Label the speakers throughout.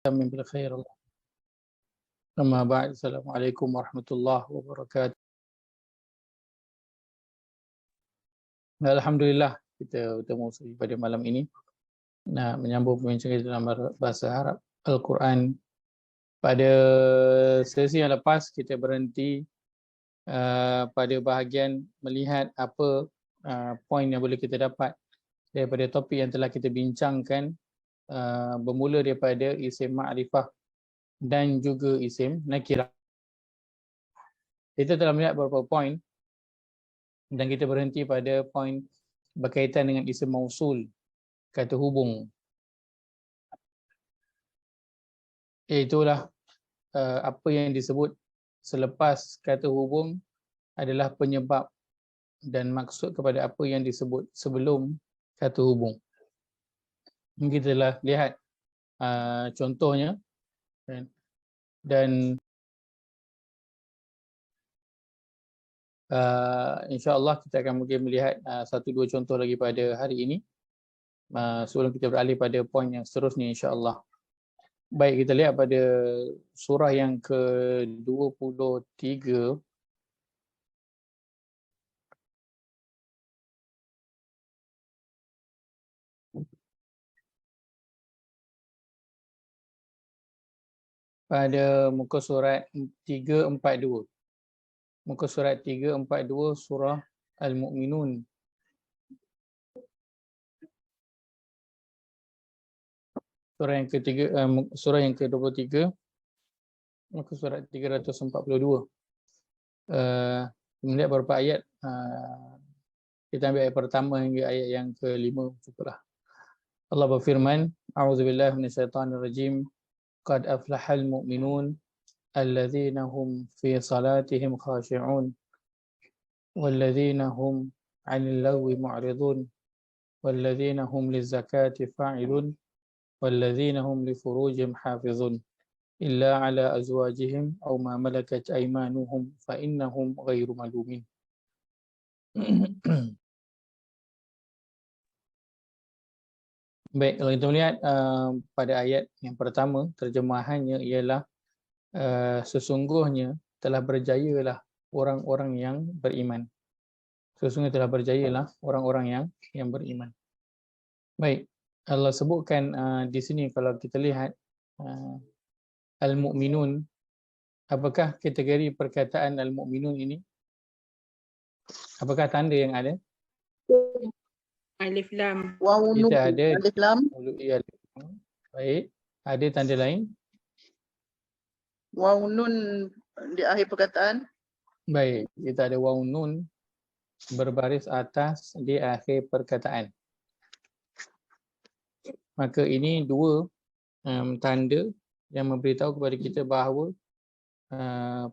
Speaker 1: من بالخير الله. أما بعد السلام عليكم ورحمة الله وبركاته. Alhamdulillah kita bertemu pada malam ini nak menyambung perbincangan dalam bahasa Arab Al-Quran. Pada sesi yang lepas kita berhenti pada bahagian melihat apa poin yang boleh kita dapat daripada topik yang telah kita bincangkan, bermula daripada isim ma'rifah dan juga isim nakirah. Kita telah melihat beberapa poin dan kita berhenti pada poin berkaitan dengan isim mausul, kata hubung. Iaitulah apa yang disebut selepas kata hubung adalah penyebab dan maksud kepada apa yang disebut sebelum kata hubung. Kita telah lihat contohnya dan insya-Allah kita akan mungkin melihat satu dua contoh lagi pada hari ini sebelum kita beralih pada poin yang seterusnya insya-Allah. Baik, kita lihat pada surah yang ke-23 pada muka surat 342. Muka surat 342 surah Al-Mu'minun. Surah yang ketiga, surah yang ke-23, muka surat 342. Melihat beberapa ayat, kita ambil ayat pertama hingga ayat yang ke-5 cukuplah. Allah berfirman, A'udzubillahi minasyaitonirrajim. Qad aflahal mu'minun alladzina hum fi salatihim khashi'un walladzina hum 'anil lagwi mu'ridun walladzina hum lizakati fa'ilun والذين هم لفروجهم حافظون إلا على أزواجهم أو ما ملكت أيمانهم فإنهم غير ملومين. Baik, kalau kita melihat pada ayat yang pertama, terjemahannya ialah sesungguhnya telah berjayalah orang-orang yang beriman. Sesungguhnya telah berjayalah orang-orang yang beriman. Baik, Allah sebutkan di sini kalau kita lihat Al-Mu'minun, apakah kategori perkataan Al-Mu'minun ini? Apakah tanda yang ada?
Speaker 2: Alif lam.
Speaker 1: Kita ada
Speaker 3: alif lam.
Speaker 1: Baik, ada tanda lain?
Speaker 3: Waw nun di akhir perkataan.
Speaker 1: Baik, kita ada waw nun berbaris atas di akhir perkataan. Maka ini dua tanda yang memberitahu kepada kita bahawa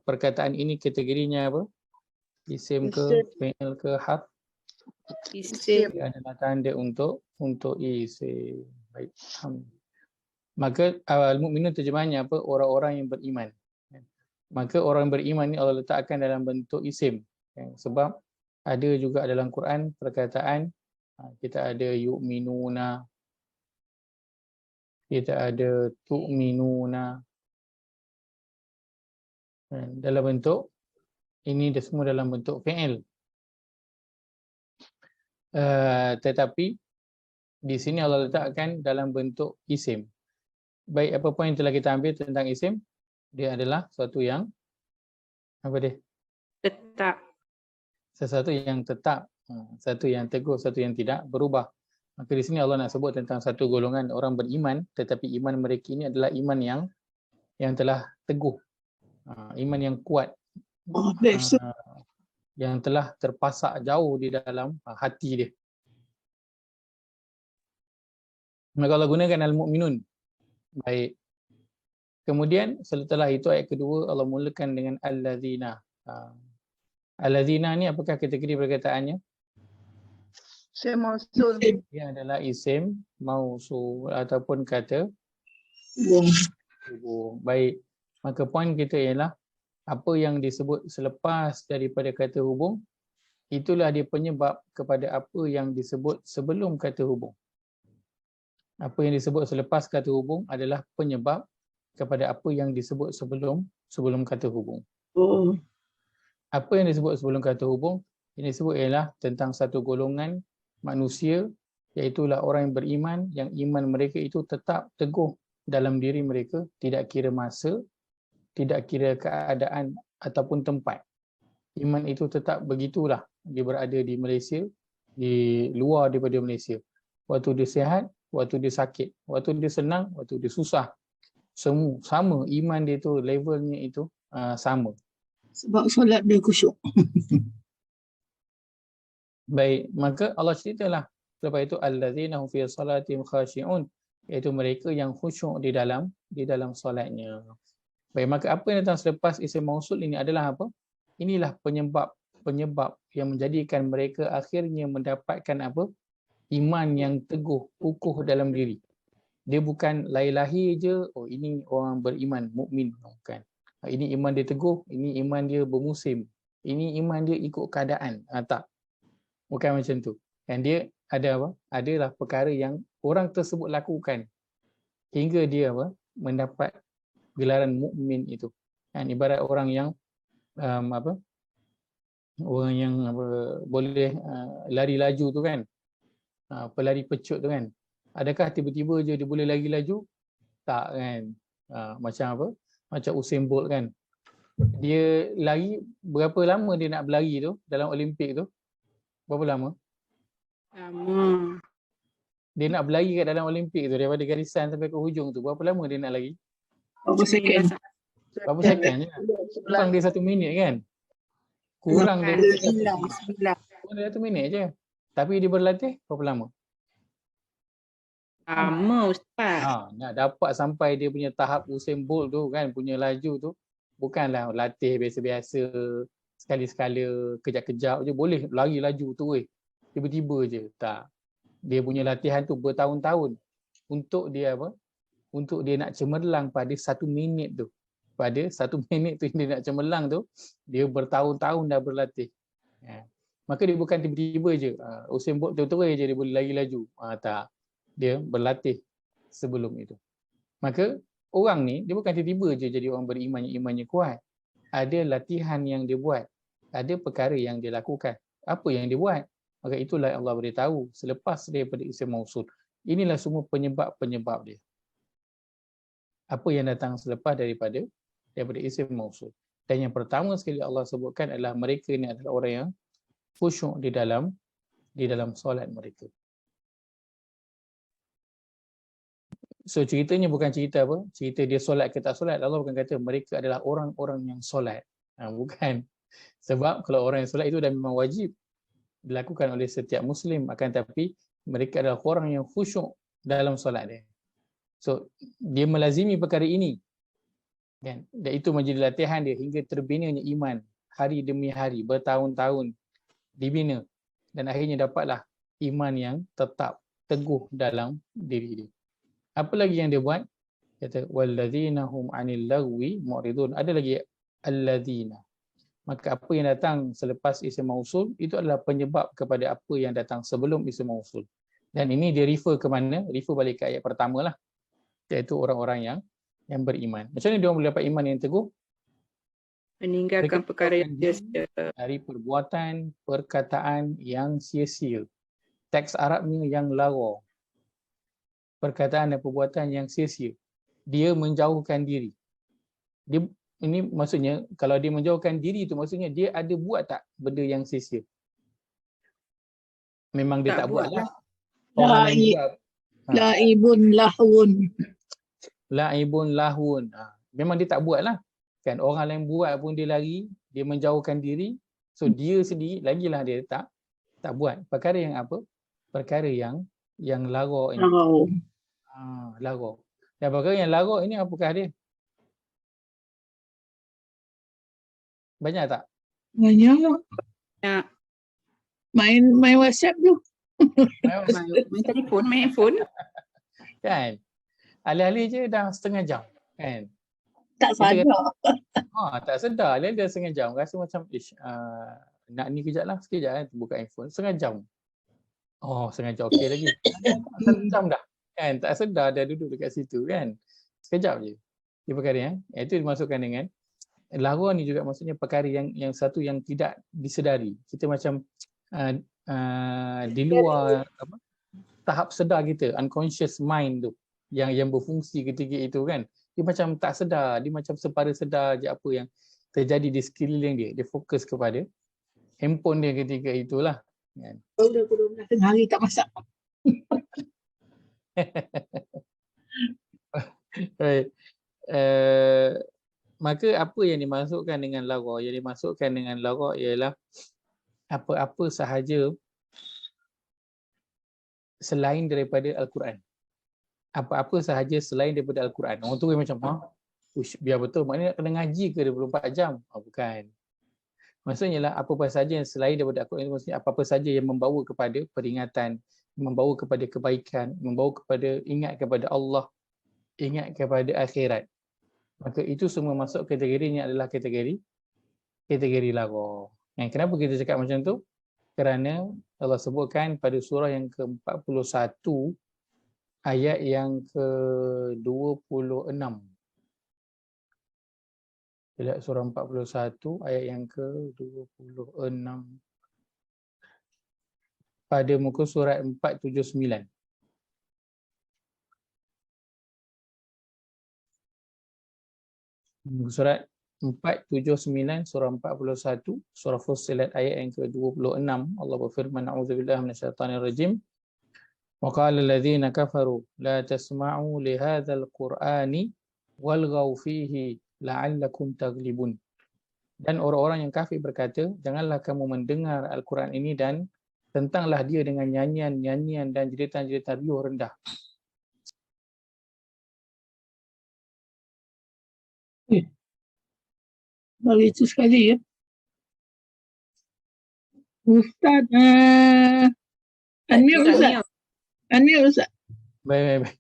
Speaker 1: perkataan ini kategorinya apa? Isim ke fi'il ke harf?
Speaker 2: Isim.
Speaker 1: Dia adalah tanda untuk isim. Baik. Maka al-mu'minun terjemahannya apa? Orang-orang yang beriman. Maka orang beriman ni Allah letakkan dalam bentuk isim. Sebab ada juga dalam Quran perkataan kita ada yu'minuna, kita ada tu'minuna, dalam bentuk ini dia semua dalam bentuk fi'il. Tetapi di sini Allah letakkan dalam bentuk isim. Baik, apa poin yang telah kita ambil tentang isim? Dia adalah sesuatu yang apa dia?
Speaker 2: Tetap.
Speaker 1: Sesuatu yang tetap, satu yang teguh, satu yang tidak berubah. Maka di sini Allah nak sebut tentang satu golongan orang beriman, tetapi iman mereka ini adalah iman yang telah teguh, iman yang kuat, yang telah terpasak jauh di dalam hati dia. Maka Allah gunakan al-mu'minun. Baik. Kemudian setelah itu ayat kedua Allah mulakan dengan allazina. Allazina ni apakah kategori perkataannya?
Speaker 3: Isim mausul.
Speaker 1: Dia adalah isim mausul ataupun kata hubung. Baik. Maka poin kita ialah apa yang disebut selepas daripada kata hubung, itulah dia penyebab kepada apa yang disebut sebelum kata hubung. Apa yang disebut selepas kata hubung adalah penyebab kepada apa yang disebut sebelum kata hubung.
Speaker 4: Oh.
Speaker 1: Apa yang disebut sebelum kata hubung? Ini disebut ialah tentang satu golongan manusia, iaitulah orang yang beriman, yang iman mereka itu tetap teguh dalam diri mereka, tidak kira masa, tidak kira keadaan ataupun tempat. Iman itu tetap begitulah, dia berada di Malaysia, di luar daripada Malaysia. Waktu dia sihat, waktu dia sakit, waktu dia senang, waktu dia susah. Semua sama, iman dia tu levelnya itu sama.
Speaker 4: Sebab solat dia khusyuk.
Speaker 1: Baik, maka Allah ceritalah lepas itu allazina hum fi salatihim khashi'un, iaitu mereka yang khusyuk di dalam solatnya. Baik, maka apa yang datang selepas isim mausul ini adalah apa? Inilah penyebab yang menjadikan mereka akhirnya mendapatkan apa? Iman yang teguh, kukuh dalam diri. Dia bukan lahir-lahir je, oh ini orang beriman, mukmin, bukan. Ini iman dia teguh, ini iman dia bermusim, ini iman dia ikut keadaan. Tak. Bukan macam tu. Dan dia ada apa? Adalah perkara yang orang tersebut lakukan hingga dia apa? Mendapat gelaran mukmin itu. Dan ibarat orang yang orang yang boleh lari laju tu kan. Pelari pecut tu kan. Adakah tiba-tiba je dia boleh lari laju? Tak kan. Macam apa? Macam Usain Bolt kan. Dia lari, berapa lama dia nak berlari tu dalam Olimpik tu? Berapa lama?
Speaker 2: Lama.
Speaker 1: Dia nak berlari kat dalam Olimpik tu daripada garisan sampai ke hujung tu. Berapa lama dia nak lari?
Speaker 4: Berapa second?
Speaker 1: Berapa second je? Kurang dia 1 minit kan? Kurang dia 1 minit je. Tapi dia berlatih berapa lama?
Speaker 2: Lama Ustaz.
Speaker 1: Nak dapat sampai dia punya tahap Usain Bolt tu kan, punya laju tu, bukanlah latih biasa-biasa, sekali-sekala, kejap-kejap je boleh lari laju tu weh. Tiba-tiba je. Tak. Dia punya latihan tu bertahun-tahun untuk dia apa? Untuk dia nak cemerlang pada 1 minit tu. Pada 1 minit tu dia nak cemerlang tu, dia bertahun-tahun dah berlatih. Maka dia bukan tiba-tiba je. Usain Bolt terus je dia boleh lari laju. Tak. Dia berlatih sebelum itu. Maka orang ni dia bukan tiba-tiba je jadi orang beriman yang imannya kuat. Ada latihan yang dia buat. Ada perkara yang dia lakukan. Apa yang dia buat? Maka itulah Allah beritahu selepas daripada isim mausul. Inilah semua penyebab-penyebab dia. Apa yang datang selepas daripada isim mausul. Dan yang pertama sekali Allah sebutkan adalah mereka ini adalah orang yang khusyuk di dalam solat mereka. So ceritanya bukan cerita apa? Cerita dia solat ke tak solat. Allah bukan kata mereka adalah orang-orang yang solat. Bukan. Sebab kalau orang yang solat itu dah memang wajib dilakukan oleh setiap Muslim. Akan tapi mereka adalah orang yang khusyuk dalam solat dia. So dia melazimi perkara ini. Kan? Dan itu menjadi latihan dia hingga terbinanya iman. Hari demi hari, bertahun-tahun dibina. Dan akhirnya dapatlah iman yang tetap teguh dalam diri dia. Apa lagi yang dia buat? Kata walladzina hum 'anil lagwi mu'ridun. Ada lagi alladzina. Maka apa yang datang selepas isim mausul itu adalah penyebab kepada apa yang datang sebelum isim mausul. Dan ini dia refer ke mana? Refer balik ke ayat pertama lah. Iaitu orang-orang yang beriman. Macam mana dia boleh dapat iman yang teguh?
Speaker 2: Meninggalkan perkara yang sia-sia.
Speaker 1: Dari perbuatan, perkataan yang sia-sia. Teks Arabnya yang lara. Perkataan dan perbuatan yang sia-sia. Dia menjauhkan diri. Ini maksudnya kalau dia menjauhkan diri itu maksudnya dia ada buat tak benda yang sia-sia? Memang dia tak buat lah.
Speaker 4: La'ibun lahun.
Speaker 1: La'ibun lahun. Memang dia tak buat lah. Kan orang lain buat pun dia lari, dia menjauhkan diri. So dia sendiri lagilah dia tak buat. Perkara yang apa? Perkara yang lara ini. Lara. Dan perkara yang lara ini apakah dia? Banyak tak?
Speaker 4: Banyak.
Speaker 2: Ya.
Speaker 4: Main WhatsApp tu.
Speaker 2: Main telefon, main handphone.
Speaker 1: Kan? Alih-alih je dah setengah jam. Kan?
Speaker 4: Tak sadar.
Speaker 1: Tak sedar. Alih-alih dah setengah jam. Rasa macam, nak ni kejap lah. Sekejap kan. Buka handphone. Setengah jam. Setengah jam okey lagi. 1 jam dah. Kan? Tak sedar dah duduk dekat situ kan. Sekejap je. Dia perkara yang itu dimasukkan dengan lara ni juga maksudnya perkara yang satu yang tidak disedari. Kita macam di luar apa, tahap sedar kita, unconscious mind tu yang berfungsi ketika itu kan. Dia macam tak sedar, dia macam sepada sedar je apa yang terjadi di sekeliling dia. Dia fokus kepada handphone dia ketika itulah kan.
Speaker 4: Udah 12 tengah hari tak masak.
Speaker 1: Right. Maka apa yang dimasukkan dengan lara? Yang dimasukkan dengan lara ialah apa-apa sahaja selain daripada Al-Quran. Apa-apa sahaja selain daripada Al-Quran. Orang tu macam, biar betul, maknanya nak kena ngaji ke 24 jam? Bukan. Maksudnya lah apa-apa sahaja yang selain daripada Al-Quran, maksudnya apa-apa sahaja yang membawa kepada peringatan, membawa kepada kebaikan, membawa kepada ingat kepada Allah, ingat kepada akhirat. Maka itu semua masuk kategorinya adalah kategori lara. Kenapa kita cakap macam tu? Kerana Allah sebutkan pada surah yang ke-41 ayat yang ke-26. Lihat surah 41 ayat yang ke-26. Pada muka surat 479. Surat 479 surah 41 surah Fussilat ayat yang ke-26 Allah berfirman a'udzubillahi minasyaitanir rajim wa qala alladhina kafaru la tasma'u li hadzal qur'ani walghaw fihi la'allakum taghlibun. Dan orang-orang yang kafir berkata, janganlah kamu mendengar Al-Quran ini dan tentanglah dia dengan nyanyian-nyanyian dan jeritan-jeritan riuh rendah.
Speaker 4: Baru itu sekali ya. Ustaz, unmute Ustaz. Unmute Ustaz.
Speaker 1: Baik.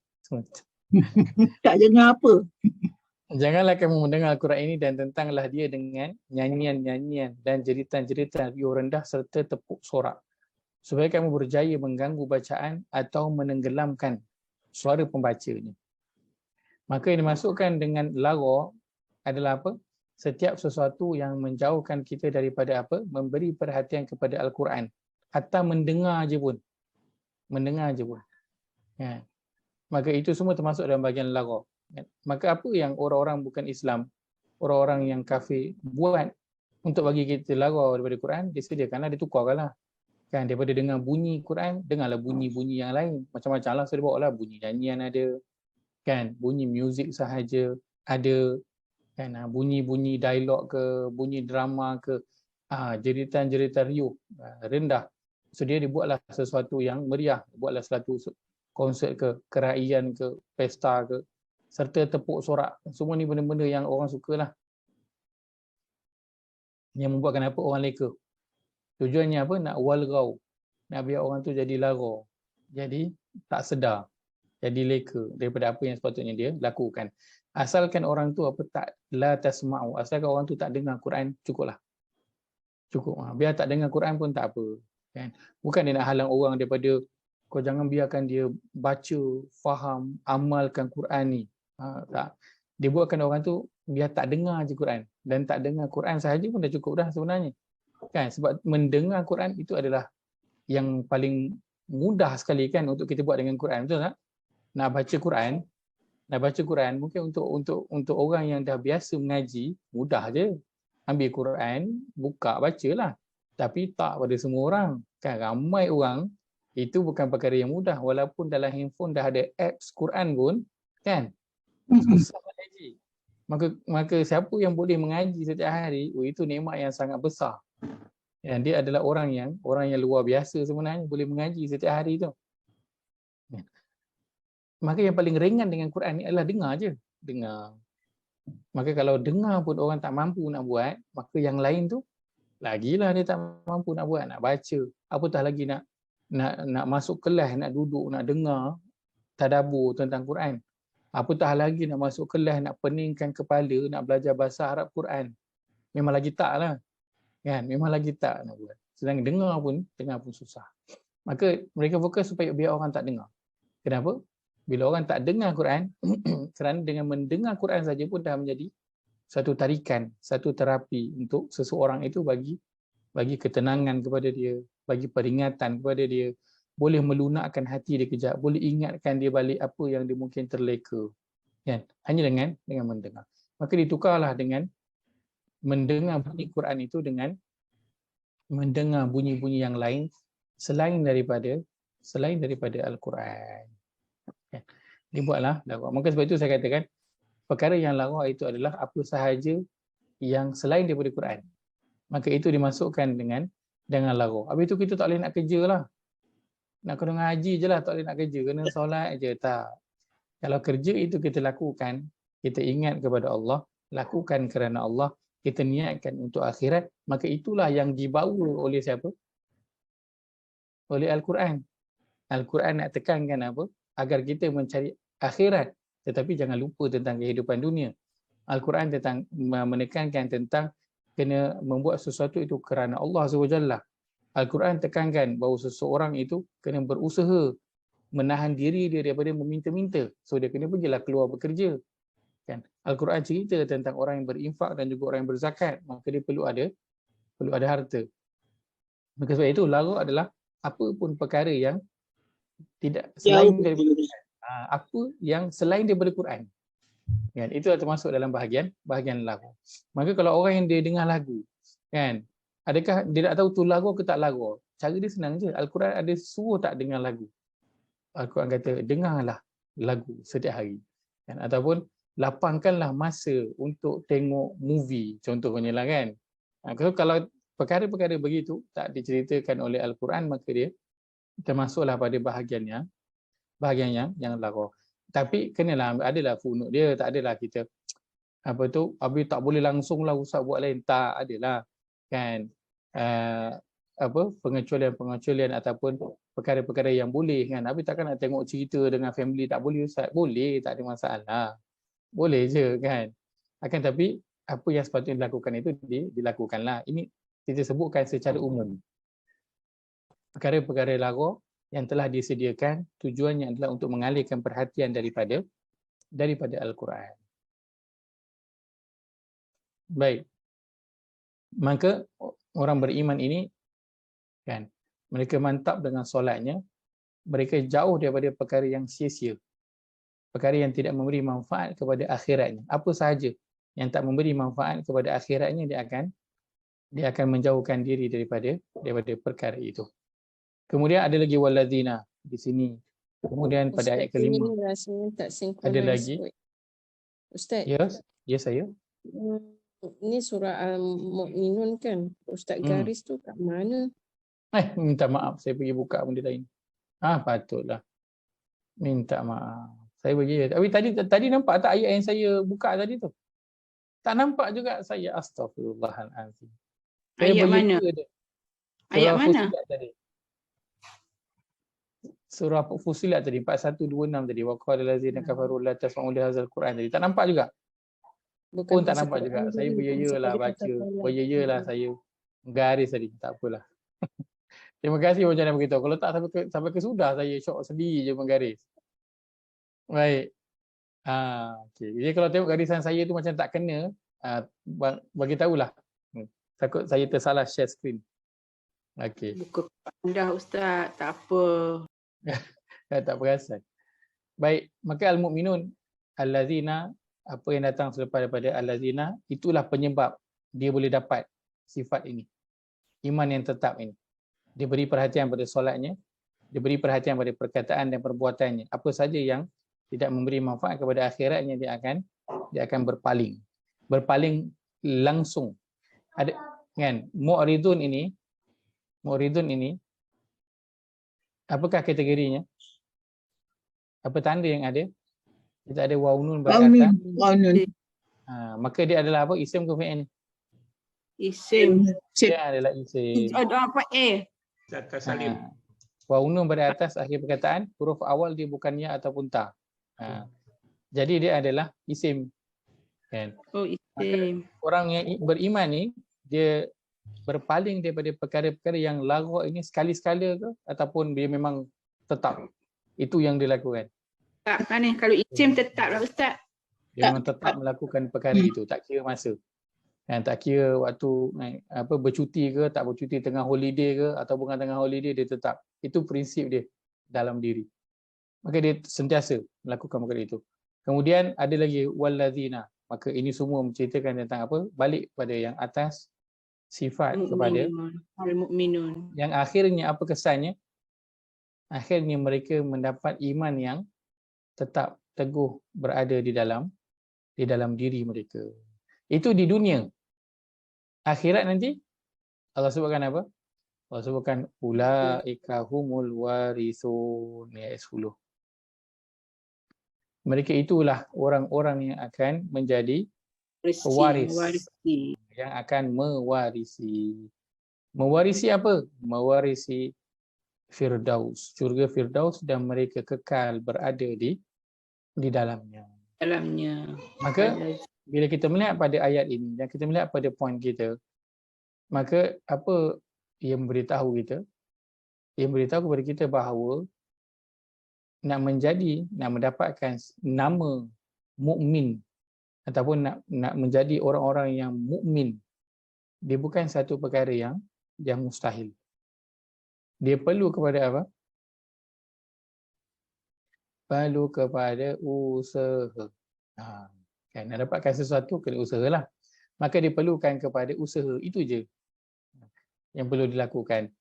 Speaker 4: Tak dengar apa.
Speaker 1: Janganlah kamu mendengar Al-Quran ini dan tentanglah dia dengan nyanyian-nyanyian dan jeritan-jeritan riuh rendah serta tepuk sorak, supaya kamu berjaya mengganggu bacaan atau menenggelamkan suara pembacanya. Maka yang dimasukkan dengan lara adalah apa? Setiap sesuatu yang menjauhkan kita daripada apa? Memberi perhatian kepada Al-Quran. Hatta mendengar je pun. Ya. Maka itu semua termasuk dalam bahagian lara. Maka apa yang orang-orang bukan Islam, orang-orang yang kafir buat untuk bagi kita lara daripada Quran, dia sediakanlah, dia tukarkanlah. Kan, daripada dengar bunyi Quran, dengarlah bunyi-bunyi yang lain. Macam-macam lah, saya bawa lah bunyi nyanyian ada. Kan, bunyi muzik sahaja ada. Kan, bunyi-bunyi dialog ke, bunyi drama ke, jeritan-jeritan riuh rendah. So dia dibuatlah sesuatu yang meriah, buatlah satu konsert ke, keraian ke, pesta ke, serta tepuk sorak. Semua ni benda-benda yang orang sukalah. Yang membuatkan apa? Orang leka. Tujuannya apa? Nak walghaw. Nak biar orang tu jadi lara. Jadi tak sedar. Jadi leka daripada apa yang sepatutnya dia lakukan. Asalkan orang tu apa tak la tasma'u, asalkan orang tu tak dengar Quran, cukuplah. Cukup. Biar tak dengar Quran pun tak apa. Kan? Bukan dia nak halang orang daripada kau jangan biarkan dia baca, faham, amalkan Quran ni. Tak. Dia buatkan orang tu biar tak dengar je Quran. Dan tak dengar Quran sahaja pun dah cukup dah sebenarnya. Kan? Sebab mendengar Quran itu adalah yang paling mudah sekali kan untuk kita buat dengan Quran. Betul tak? Nak baca Quran mungkin untuk orang yang dah biasa mengaji mudah je. Ambil Quran, buka, bacalah. Tapi tak pada semua orang. Kan ramai orang itu bukan perkara yang mudah, walaupun dalam handphone dah ada apps Quran pun kan. Susah mengaji. Maka siapa yang boleh mengaji setiap hari, itu nikmat yang sangat besar. Dan dia adalah orang yang luar biasa sebenarnya boleh mengaji setiap hari tu. Maka yang paling ringan dengan Quran ni adalah dengar je. Dengar. Maka kalau dengar pun orang tak mampu nak buat, maka yang lain tu lagilah dia tak mampu nak buat, nak baca. Apatah lagi nak masuk kelas, nak duduk, nak dengar tadabbur tentang Quran. Apatah lagi nak masuk kelas, nak peningkan kepala, nak belajar bahasa Arab Quran. Memang lagi taklah. Kan? Memang lagi tak nak buat. Sedang dengar pun susah. Maka mereka fokus supaya biar orang tak dengar. Kenapa? Bila orang tak dengar Quran, kerana dengan mendengar Quran saja pun dah menjadi satu tarikan, satu terapi untuk seseorang itu bagi ketenangan kepada dia, bagi peringatan kepada dia, boleh melunakkan hati dia kejap, boleh ingatkan dia balik apa yang dia mungkin terleka, kan? Hanya dengan mendengar. Maka ditukarlah dengan mendengar bunyi Quran itu dengan mendengar bunyi-bunyi yang lain selain daripada Al-Quran. Kan? Dibuatlah lagu. Maka sebab itu saya katakan perkara yang lagu itu adalah apa sahaja yang selain daripada Quran. Maka itu dimasukkan dengan lagu. Habis itu kita tak boleh nak kerja lah. Nak kena ngaji je lah, tak boleh nak kerja. Kena solat je, tak. Kalau kerja itu kita lakukan, kita ingat kepada Allah, lakukan kerana Allah, kita niatkan untuk akhirat, maka itulah yang dibawa oleh siapa? Oleh Al-Quran. Al-Quran nak tekankan apa? Agar kita mencari akhirat, tetapi jangan lupa tentang kehidupan dunia. Al-Quran menekankan tentang kena membuat sesuatu itu kerana Allah SWT. Al-Quran tekankan bahawa seseorang itu kena berusaha menahan diri dia daripada meminta-minta. So dia kena pergilah keluar bekerja. Kan? Al-Quran cerita tentang orang yang berinfak dan juga orang yang berzakat. Maka dia perlu ada harta. Maka sebab itu lagu adalah apa pun perkara yang tidak selain daripada Quran. Apa yang selain daripada Quran. Kan? Itu termasuk dalam bahagian lagu. Maka kalau orang yang dia dengar lagu, kan? Adakah dia tak tahu tu lagu ke tak lagu? Cara dia senang je. Al-Quran ada suruh tak dengar lagu. Al-Quran kata dengarlah lagu setiap hari. Kan? Ataupun lapangkanlah masa untuk tengok movie contohnya lah kan. Kalau perkara-perkara begitu tak diceritakan oleh Al-Quran, maka dia termasuklah pada bahagian yang lagu. Tapi kenalah adalah funuk dia, tak adalah kita habis tak boleh langsunglah ustaz buat lain, tak adalah kan. Pengecualian ataupun perkara-perkara yang boleh kan. Habis takkan nak tengok cerita dengan family tak boleh ustaz? Boleh, tak ada masalah. Boleh je kan. Akan tapi apa yang sepatutnya dilakukan itu dilakukanlah. Ini kita sebutkan secara umum. Perkara-perkara lagu yang telah disediakan tujuannya adalah untuk mengalihkan perhatian daripada Al-Quran. Baik. Maka orang beriman ini kan, mereka mantap dengan solatnya, mereka jauh daripada perkara yang sia-sia, perkara yang tidak memberi manfaat kepada akhiratnya. Apa sahaja yang tak memberi manfaat kepada akhiratnya, dia akan menjauhkan diri daripada perkara itu. Kemudian ada lagi waladzina di sini. Kemudian pada ayat kelima ada lagi.
Speaker 5: Ustaz.
Speaker 1: Ya saya.
Speaker 5: Ini surah Al-Mu'minun kan? Ustaz garis tu kat mana?
Speaker 1: Minta maaf, saya pergi buka benda lain. Patutlah. Minta maaf. Saya bagi. Tapi tadi nampak tak ayat yang saya buka tadi tu? Tak nampak juga saya. Astaghfirullahalazim.
Speaker 2: Ayat mana? Ayat mana?
Speaker 1: Surah Fussilat tadi 4126 tadi. Wa qala allazina kafaru la tasma'u li hadzal Quran tadi. Tak nampak juga. Pun tak nampak juga. Saya beryayalah baca. Beryayalah saya garis tadi. Tak apalah. Terima kasih macam mana beritahu. Kalau tak sampai ke sudah saya syok sendiri je menggaris. Baik. Okay. Jadi kalau tengok garisan saya tu macam tak kena, bagi tahulah. Takut saya tersalah share screen. Okey.
Speaker 2: Buka anda ustaz, tak apa.
Speaker 1: Tak perasan. Baik, maka al-mu'minun allazina, apa yang datang selepas daripada allazina, itulah penyebab dia boleh dapat sifat ini. Iman yang tetap ini. Dia beri perhatian pada solatnya, dia beri perhatian pada perkataan dan perbuatannya. Apa saja yang tidak memberi manfaat kepada akhiratnya, dia akan berpaling langsung. Ada kan mu'ridun ini apakah kategorinya? Apa tanda yang ada? Kita ada waw nun beratas. Maka dia adalah apa? Isim ke fi'il?
Speaker 2: Isim.
Speaker 1: Dia adalah isim.
Speaker 2: Ada apa
Speaker 6: Kata salim.
Speaker 1: Waw nun beratas akhir perkataan, huruf awal dia bukan ya ataupun ta. Jadi dia adalah isim. Kan?
Speaker 2: Oh, isim.
Speaker 1: Orang yang beriman ni dia berpaling daripada perkara-perkara yang laghu ini sekali-sekala ke ataupun dia memang tetap itu yang dilakukan.
Speaker 2: Tak kan ni kalau isim tetap lah Ustaz.
Speaker 1: Dia memang tetap melakukan perkara itu, tak kira masa. Tak kira waktu bercuti ke, tak bercuti, tengah holiday ke atau bukan tengah holiday, dia tetap. Itu prinsip dia dalam diri. Maka dia sentiasa melakukan perkara itu. Kemudian ada lagi wallazina. Maka ini semua menceritakan tentang apa? Balik pada yang atas, sifat kepada
Speaker 2: Al-Mu'minun.
Speaker 1: yang akhirnya apa kesannya? Akhirnya mereka mendapat iman yang tetap teguh berada di dalam diri mereka. Itu di dunia. Akhirat nanti Allah sebutkan apa? Allah sebutkan ulaika humul warithun, ayat 10. Mereka itulah orang-orang yang akan menjadi pewaris, yang akan mewarisi. Mewarisi apa? Mewarisi Firdaus, syurga Firdaus, dan mereka kekal berada di dalamnya. Maka bila kita melihat pada ayat ini dan kita melihat pada poin kita, maka apa yang memberitahu kita? Yang memberitahu kepada kita bahawa nak mendapatkan nama mukmin ataupun nak menjadi orang-orang yang mukmin, dia bukan satu perkara yang mustahil. Dia perlu kepada apa? Perlu kepada usaha. Kan, nak dapatkan sesuatu kena usahalah. Maka diperlukan kepada usaha, itu je yang perlu dilakukan.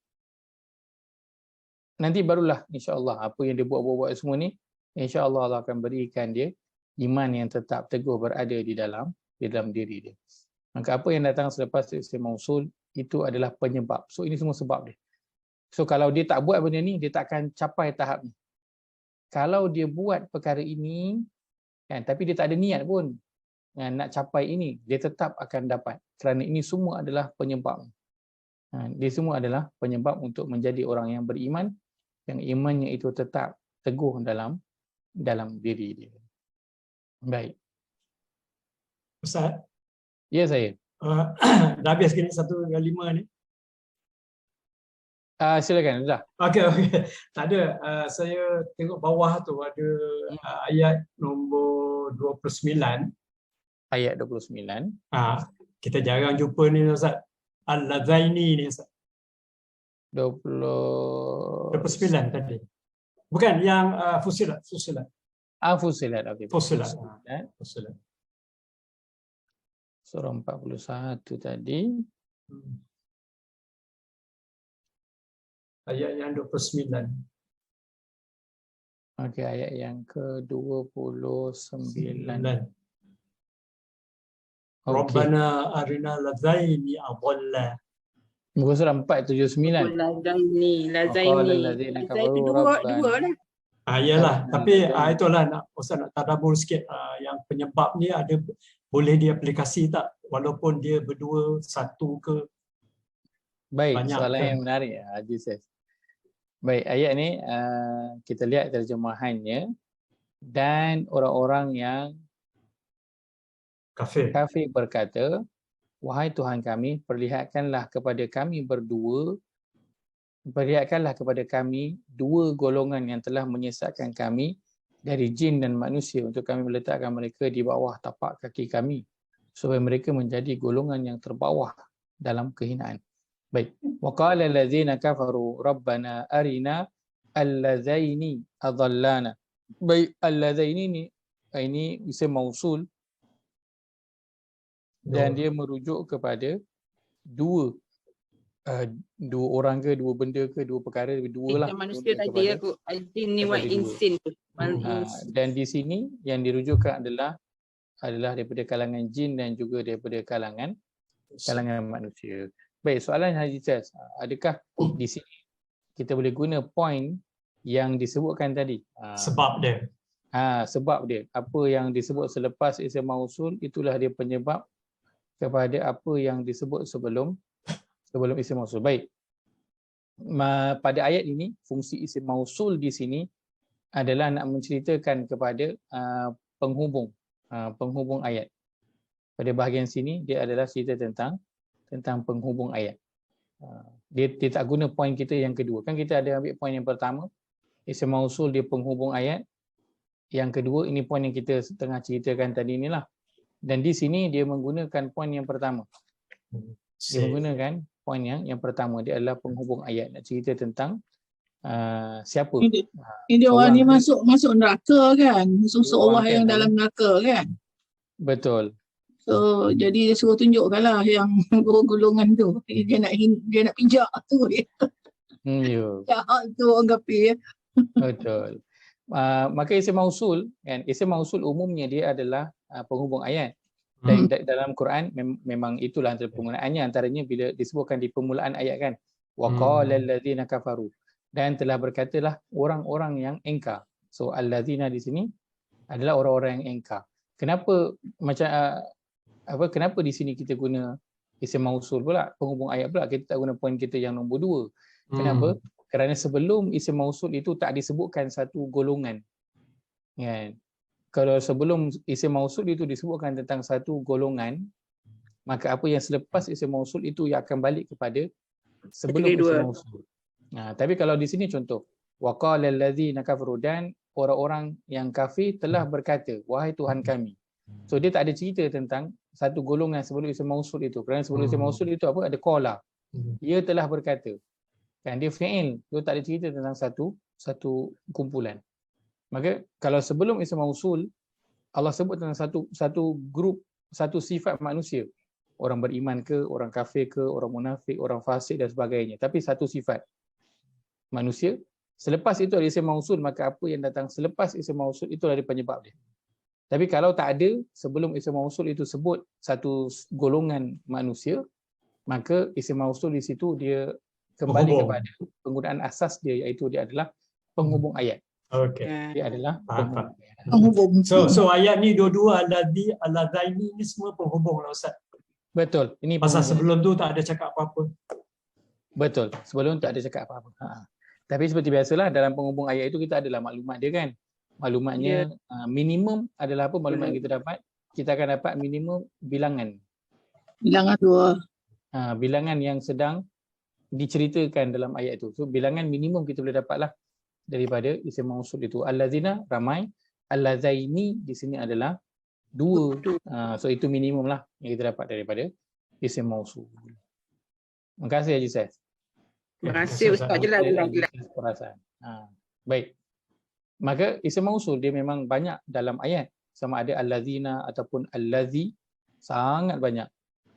Speaker 1: Nanti barulah insya-Allah apa yang dia buat semua ni, insya-Allah Allah akan berikan dia iman yang tetap teguh berada di dalam diri dia. Maka apa yang datang selepas isim mausul itu adalah penyebab. So ini semua sebab dia. So kalau dia tak buat benda ni, dia tak akan capai tahap ni. Kalau dia buat perkara ini kan, tapi dia tak ada niat pun nak capai ini, dia tetap akan dapat. Kerana ini semua adalah penyebab. Dia semua adalah penyebab untuk menjadi orang yang beriman, yang imannya itu tetap teguh dalam diri dia. Baik.
Speaker 6: Ustaz.
Speaker 1: Ya, saya.
Speaker 6: Dah habis ke ni 1-5 ni?
Speaker 1: Silakan, dah.
Speaker 6: Okey. Tak ada. Saya tengok bawah tu ada ayat nombor 29.
Speaker 1: Ayat 29.
Speaker 6: Kita jarang jumpa ni Ustaz. Al-Lazaini ni Ustaz.
Speaker 1: 29
Speaker 6: tadi. Bukan yang Fusilat.
Speaker 1: Fusilat. Okey.
Speaker 6: Fusilat.
Speaker 1: Surah 41 tadi.
Speaker 6: Ayat yang 29.
Speaker 1: Okey, ayat yang ke-29.
Speaker 6: Rabbana arina lazaini adalla.
Speaker 1: Muka surah 479.
Speaker 2: Lazaini. Dua lah.
Speaker 6: Yalah, tapi itulah Ustaz nak tadabbur sikit, yang penyebab ni ada boleh diaplikasi tak walaupun dia berdua, satu ke?
Speaker 1: Baik,
Speaker 6: banyak
Speaker 1: soalan
Speaker 6: ke?
Speaker 1: yang menarik Haji Ses. Baik, ayat ni kita lihat terjemahannya. Dan orang-orang yang
Speaker 6: kafir
Speaker 1: berkata, wahai Tuhan kami, perlihatkanlah kepada kami dua golongan yang telah menyesatkan kami dari jin dan manusia, untuk kami meletakkan mereka di bawah tapak kaki kami supaya mereka menjadi golongan yang terbawah dalam kehinaan. Baik. Wa qala allazina kafaru rabbana arina allazaini adallana. Baik, allazaini ini isim mausul dan dia merujuk kepada dua orang ke, dua benda ke, dua perkara, dua lah.
Speaker 2: Manusia tadi aku al-jin ni wa insin tu.
Speaker 1: Dan di sini yang dirujukkan adalah daripada kalangan jin dan juga daripada kalangan manusia. Baik, soalan Haji Chas, adakah di sini kita boleh guna point yang disebutkan tadi?
Speaker 6: Sebab dia.
Speaker 1: Sebab dia. Apa yang disebut selepas isim mausul, itulah dia penyebab kepada apa yang disebut sebelum isim mausul. Baik. Pada ayat ini, fungsi isim mausul di sini adalah nak menceritakan kepada penghubung ayat. Pada bahagian sini dia adalah cerita tentang penghubung ayat. Dia tak guna poin kita yang kedua. Kan kita ada ambil poin yang pertama, isim mausul dia penghubung ayat. Yang kedua, ini poin yang kita tengah ceritakan tadi inilah. Dan di sini dia menggunakan poin yang pertama. Dia menggunakan poin yang pertama, dia adalah penghubung ayat, nak cerita tentang siapa.
Speaker 4: Ini orang ni
Speaker 1: Seorang
Speaker 4: masuk neraka kan. Musuh Allah
Speaker 1: Orang
Speaker 4: yang
Speaker 1: kan,
Speaker 4: dalam neraka kan.
Speaker 1: betul.
Speaker 4: So jadi dia suruh tunjukkan lah yang golongan tu. Dia nak pijak tu dia.
Speaker 1: Ya,
Speaker 4: Jahat tu orang kafir.
Speaker 1: betul. Maka isim mausul kan, isim mausul umumnya dia adalah penghubung ayat. Dan dalam Quran memang itulah antara penggunaannya, antaranya bila disebutkan di permulaan ayat kan, wa qala allazina kafaru, dan telah berkatalah orang-orang yang engkar. So allazina di sini adalah orang-orang yang engkar. Kenapa kenapa di sini kita guna isim mausul pula, penghubung ayat pula, kita tak guna poin kita yang nombor 2. Kenapa? Kerana sebelum isim mausul itu tak disebutkan satu golongan. Kan? Kalau sebelum isim mausul itu disebutkan tentang satu golongan, maka apa yang selepas isim mausul itu yang akan balik kepada sebelum isim mausul. Tapi kalau di sini contoh, waqala allazina kafaru, dan orang-orang yang kafir telah berkata, wahai Tuhan kami. So dia tak ada cerita tentang satu golongan sebelum isim mausul itu. Kerana sebelum isim mausul itu apa? Ada qala. Dia telah berkata. Kan dia fi'il, dia tak ada cerita tentang satu kumpulan. Maka kalau sebelum isim mausul, Allah sebut tentang satu grup, satu sifat manusia. Orang beriman ke, orang kafir ke, orang munafik, orang fasik dan sebagainya. Tapi satu sifat manusia. Selepas itu ada isim mausul, maka apa yang datang selepas isim mausul itulah dia penyebab dia. Tapi kalau tak ada, sebelum isim mausul itu sebut satu golongan manusia, maka isim mausul di situ dia kembali kepada penggunaan asas dia, iaitu dia adalah penghubung ayat.
Speaker 6: Okey.
Speaker 1: Dia adalah penghubung ayat.
Speaker 4: Penghubung.
Speaker 6: So ayat ni dua-dua alladhi, alladhaini ni semua penghubung lah Ustaz.
Speaker 1: Betul. Ini
Speaker 6: Pasal
Speaker 1: penghubung.
Speaker 6: sebelum tu tak ada cakap apa-apa.
Speaker 1: Betul. Sebelum tak ada cakap apa-apa. Tapi seperti biasalah dalam penghubung ayat itu kita adalah maklumat dia kan. Maklumatnya minimum adalah apa maklumat yang kita dapat? Kita akan dapat minimum bilangan.
Speaker 4: Bilangan 2.
Speaker 1: Bilangan yang sedang diceritakan dalam ayat itu. So bilangan minimum kita boleh dapatlah daripada isim mausul itu. Allazina ramai, allazaini di sini adalah 2. So itu minimum lah yang kita dapat daripada isim mausul. Terima kasih Haji Seth.
Speaker 2: Terima kasih Ustaz. Jelas.
Speaker 1: Perasaan. Baik. Maka isim mausul dia memang banyak dalam ayat. Sama ada allazina ataupun allazi, sangat banyak.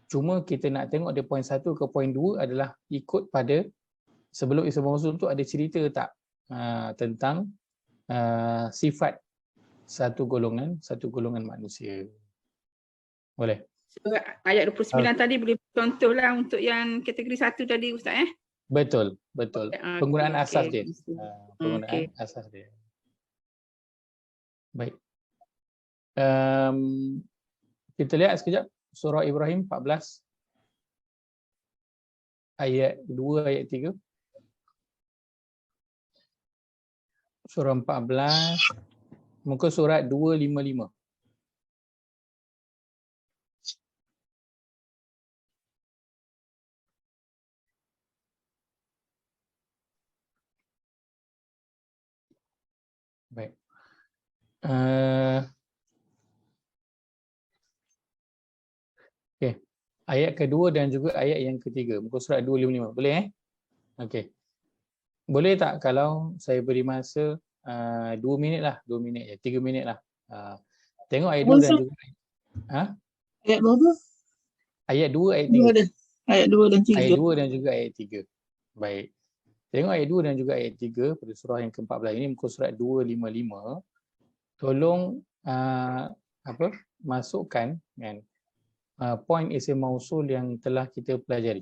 Speaker 1: Cuma kita nak tengok dia poin 1 ke poin 2 adalah ikut pada sebelum isim mausul tu ada cerita tak tentang sifat satu golongan manusia. Boleh?
Speaker 2: Ayat 29 tadi boleh contohlah untuk yang kategori 1 tadi Ustaz
Speaker 1: Betul. Penggunaan asas dia. Penggunaan
Speaker 2: Okey.
Speaker 1: asas dia. Baik. Kita lihat sekejap surah Ibrahim 14 ayat 2 ayat 3. Surah 14 muka surat 255. Baik. Okey. Ayat kedua dan juga ayat yang ketiga, muka surat 255. Boleh Okey. Boleh tak kalau saya beri masa 2 minit lah, 2 minit je, 3 minit lah. Tengok ayat 2 dan juga
Speaker 4: Ayat berapa?
Speaker 1: ayat 2 ayat 3.
Speaker 4: Ayat 2 dan 3.
Speaker 1: Ayat 2 dan juga ayat 3. Baik. Tengok ayat 2 dan juga ayat 3 pada surah yang ke-14 ini, muka surat 255. Tolong masukkan kan poin isim mausul yang telah kita pelajari.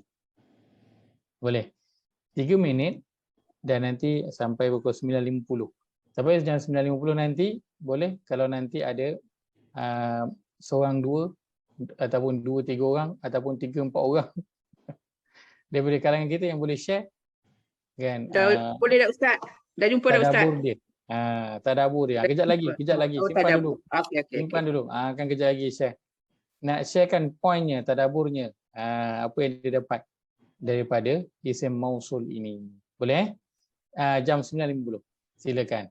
Speaker 1: Boleh? 3 minit dan nanti sampai pukul 9.50. Sampai jam 9.50 nanti boleh kalau nanti ada seorang 2 ataupun 2-3 orang ataupun 3-4 orang daripada kalangan kita yang boleh share kan.
Speaker 2: Boleh tak Ustaz? Dah jumpa dah Ustaz?
Speaker 1: Tadabbur dia. Tadabbur dia. Kejap lagi. Simpan dulu.
Speaker 2: Okey.
Speaker 1: Simpan dulu. Akan kejap lagi share. Nak sharekan poinnya, tadabburnya. Apa yang dia dapat daripada isim mausul ini. Boleh? Jam 9.50. Silakan.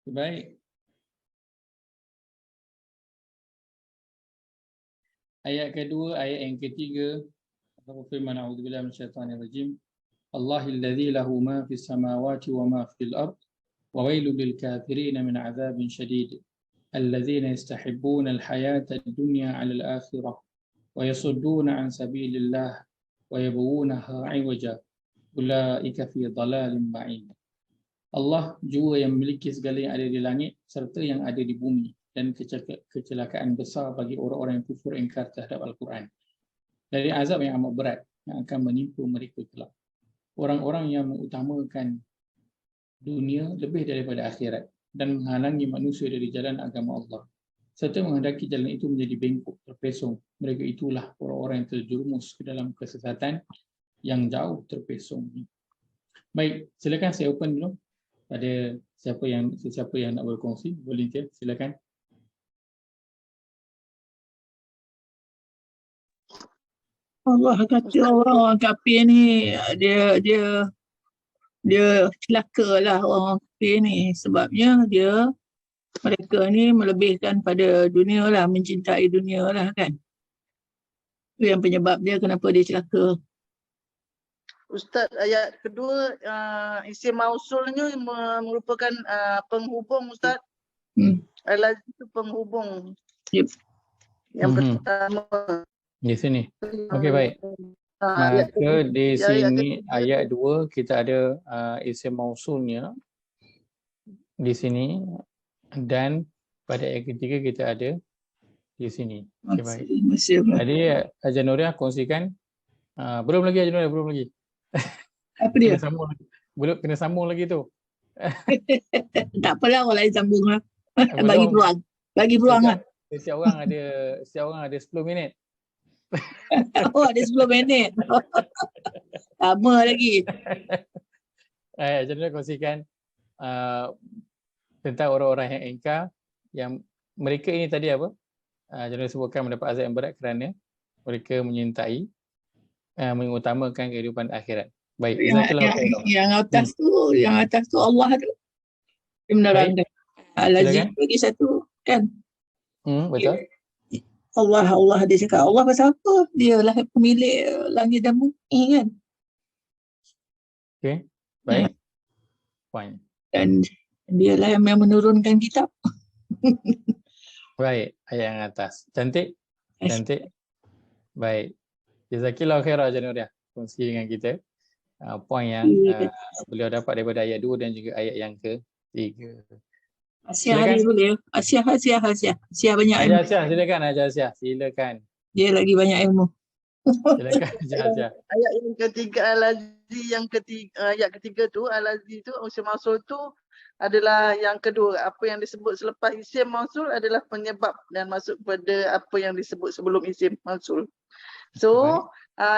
Speaker 1: Baik. Ayat kedua, ayat yang ketiga. Allah firman, a'udzubillahi minasyaitonirrajim. Allahilladzi lahu ma fis samawati wa ma fil ard wa wailul lil kafirin min 'adzabin syadid. Alladzina yastahibbuna al-hayata ad-dunya 'ala al-akhirah wa yasudduna 'an sabilillah wa yabghunaha 'iwaja. Ulaika fi dhalalin ba'id. Allah jua yang memiliki segala yang ada di langit serta yang ada di bumi, dan kecelakaan besar bagi orang-orang yang kufur ingkar terhadap Al-Quran. Dari azab yang amat berat yang akan menimpa mereka kelak. Orang-orang yang mengutamakan dunia lebih daripada akhirat dan menghalangi manusia dari jalan agama Allah, serta menghendaki jalan itu menjadi bengkok, terpesong. Mereka itulah orang-orang yang terjerumus ke dalam kesesatan yang jauh terpesong. Baik, silakan saya open dulu. Ada siapa yang nak berkongsi, volunteer, silakan.
Speaker 4: Allah kata orang kafir ni dia celaka lah orang kafir ni, sebabnya mereka ni melebihkan pada dunia lah, mencintai dunia lah kan. Itu yang penyebab dia kenapa dia celaka.
Speaker 3: Ustaz, ayat kedua isim mausulnya merupakan penghubung Ustaz. Al-Aziz itu penghubung.
Speaker 4: Yep.
Speaker 3: Yang pertama.
Speaker 1: Di sini. Okey, baik. Maka di sini ayat 2 kita ada isim mausulnya di sini, dan pada ayat ketiga kita ada di sini. Okey, baik. Jadi Haji Nuriah kongsikan. Belum lagi Haji Nuriah, belum lagi.
Speaker 4: Apa dia?
Speaker 1: Kena sambung lagi tu.
Speaker 4: Tak apalah, orang lain sambung lah. Bagi peluang lah.
Speaker 1: Setiap orang ada 10 minit.
Speaker 4: Oh, ada 10 minit. Lama lagi.
Speaker 1: Haji Nuriah kongsikan tentang orang-orang yang ingkar, yang mereka ini tadi apa? Haji Nuriah sebutkan mendapat azab yang berat kerana mereka menyintai, mengutamakan kehidupan akhirat. Baik,
Speaker 4: yang atas tu Allah tu. Dia menerangkan. Al-Aziz lagi satu kan.
Speaker 1: Betul.
Speaker 4: Allah dia cakap, Allah pasal apa? Dia lah pemilik langit dan bumi kan.
Speaker 1: Okey, baik. Fine.
Speaker 4: Dan dia lah yang menurunkan kitab.
Speaker 1: Baik, ayat yang atas. Cantik. Baik. Jazakillah khairan Haji Nuriah kongsi dengan kita poin yang beliau dapat daripada ayat 2 dan juga ayat yang ke-3.
Speaker 4: Asyah boleh. Asyah banyak ilmu.
Speaker 1: Silakan Asyah, silakan.
Speaker 4: Dia lagi banyak ilmu.
Speaker 1: Silakan Asyah.
Speaker 3: Ayat yang ketiga Al-Aziz, ayat ketiga tu Al-Aziz tu isim mausul tu adalah yang kedua. Apa yang disebut selepas isim mausul adalah penyebab dan masuk pada apa yang disebut sebelum isim mausul. So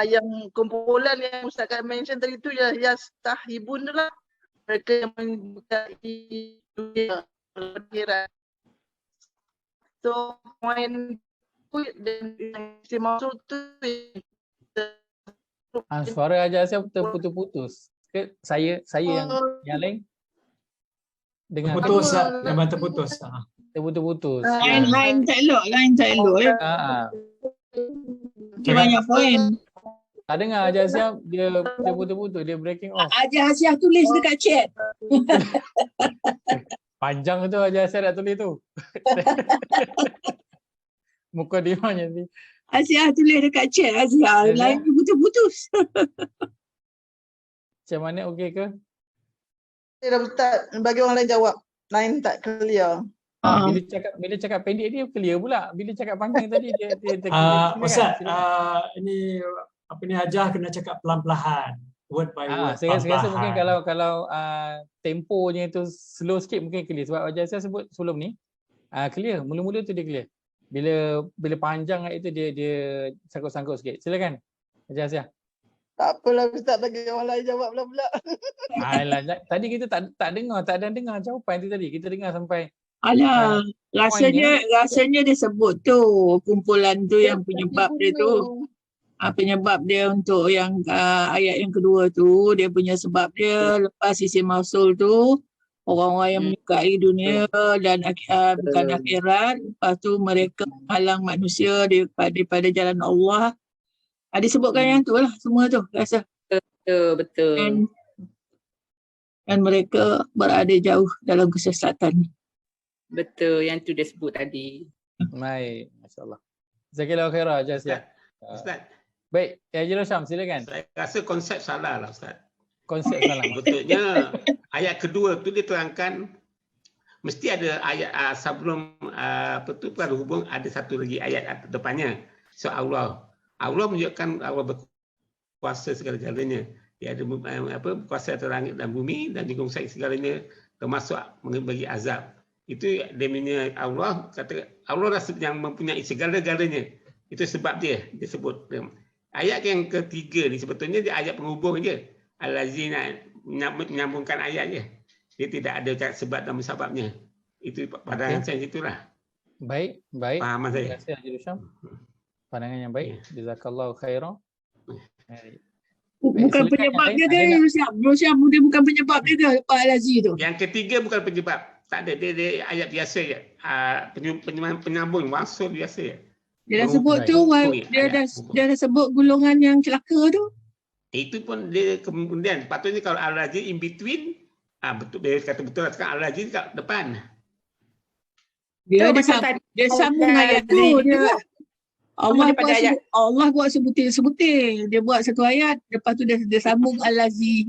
Speaker 3: yang kumpulan yang Ustaz kan mention tadi tu ya yastahibun tu lah, mereka yang menyukai dunia akhirat. So poin dan isim mausul tu
Speaker 1: suara Haji Asyah terputus-putus. Saya yang lain dengar
Speaker 6: Terputus, memang terputus.
Speaker 1: Terputus-putus.
Speaker 4: Lain tak elok ya. Dia banyak poin.
Speaker 1: Tak dengar Haji Asia, dia putus-putus, dia breaking off.
Speaker 4: Haji Asia tulis dekat chat.
Speaker 1: Panjang tu Haji Asia nak tulis tu. Mukadimahnya ni.
Speaker 4: Asia tulis dekat chat Asia.
Speaker 1: Ya,
Speaker 4: Lain dia putus-putus.
Speaker 1: Macam mana, okey ke?
Speaker 3: Dah Ustaz, bagi orang lain jawab. Lain tak clear.
Speaker 1: Bila cakap pendek dia clear pula. Bila cakap panjang tadi dia terclear.
Speaker 6: Ustaz, ini apa ni, Hajah kena cakap pelan-pelan. Word by word.
Speaker 1: Saya rasa mungkin kalau temponya tu slow sikit mungkin clear. Sebab Haji Asia sebut sebelum ni clear. Mula-mula tu dia clear. Bila panjang itu dia sangkut-sangkut sikit. Silakan Haji Asia.
Speaker 3: Tak apalah Ustaz, bagi orang lain jawab pula.
Speaker 1: Alah, tadi kita tak ada dengar jawapan tu tadi. Kita dengar sampai
Speaker 4: Alah, rasanya dia sebut tu kumpulan tu yang penyebab dia tu. Penyebab dia untuk yang ayat yang kedua tu, dia punya sebab dia lepas isim mausul tu orang-orang yang menyukai dunia dan bukan akhirat, lepas tu mereka menghalang manusia daripada jalan Allah. Disebutkan yang tu lah semua tu rasa.
Speaker 2: Betul.
Speaker 4: Dan mereka berada jauh dalam kesesatan.
Speaker 2: Betul, yang tu dia sebut tadi.
Speaker 1: baik, masya-Allah. Jazakallahu khairan Haji Asia.
Speaker 7: Ustaz,
Speaker 1: Baik, Haji Rosham silakan.
Speaker 7: saya rasa konsep salah lah Ustaz.
Speaker 1: Konsep salah.
Speaker 7: Betulnya ayat kedua tu diterangkan mesti ada ayat sebelum apa tu berhubung ada satu lagi ayat depannya. So Allah menunjukkan Allah berkuasa segala-galanya. Dia ada berkuasa atas langit dan bumi dan juga menguasai segalanya termasuk memberi azab. Itu dia punya Allah kata Allah lah yang mempunyai segala-galanya. Itu sebab dia sebut. Ayat yang ketiga ni sebetulnya dia ayat penghubung je. Al-Lazina menyambungkan ayat je. Dia tidak ada sebab dan musababnya. Itu pandangan saya itulah.
Speaker 1: Baik.
Speaker 7: Fahaman saya.
Speaker 1: Terima kasih Haji Rosham. Pandangan yang baik. Jazakallahu khairan.
Speaker 4: Bukan
Speaker 1: silakan
Speaker 4: penyebab
Speaker 1: yang
Speaker 4: dia
Speaker 1: lain.
Speaker 4: Rosyam dia bukan penyebab dia ke Pak Al-Aziz tu.
Speaker 7: Yang ketiga bukan penyebab. Tak ada. Dia ayat biasa je. Penyambung, wasul biasa je.
Speaker 4: Dia dah sebut tu, dia dah sebut golongan yang celaka tu.
Speaker 7: Itu pun dia kemudian. Patutnya kalau Al-Aziz in between, betul dia kata betul lah sekarang Al-Aziz kat depan.
Speaker 4: Dia
Speaker 2: macam tadi.
Speaker 4: sambung ayat tu. Allah buat sebutir-sebutir. Dia buat satu ayat, lepas tu dia sambung Al-Aziz.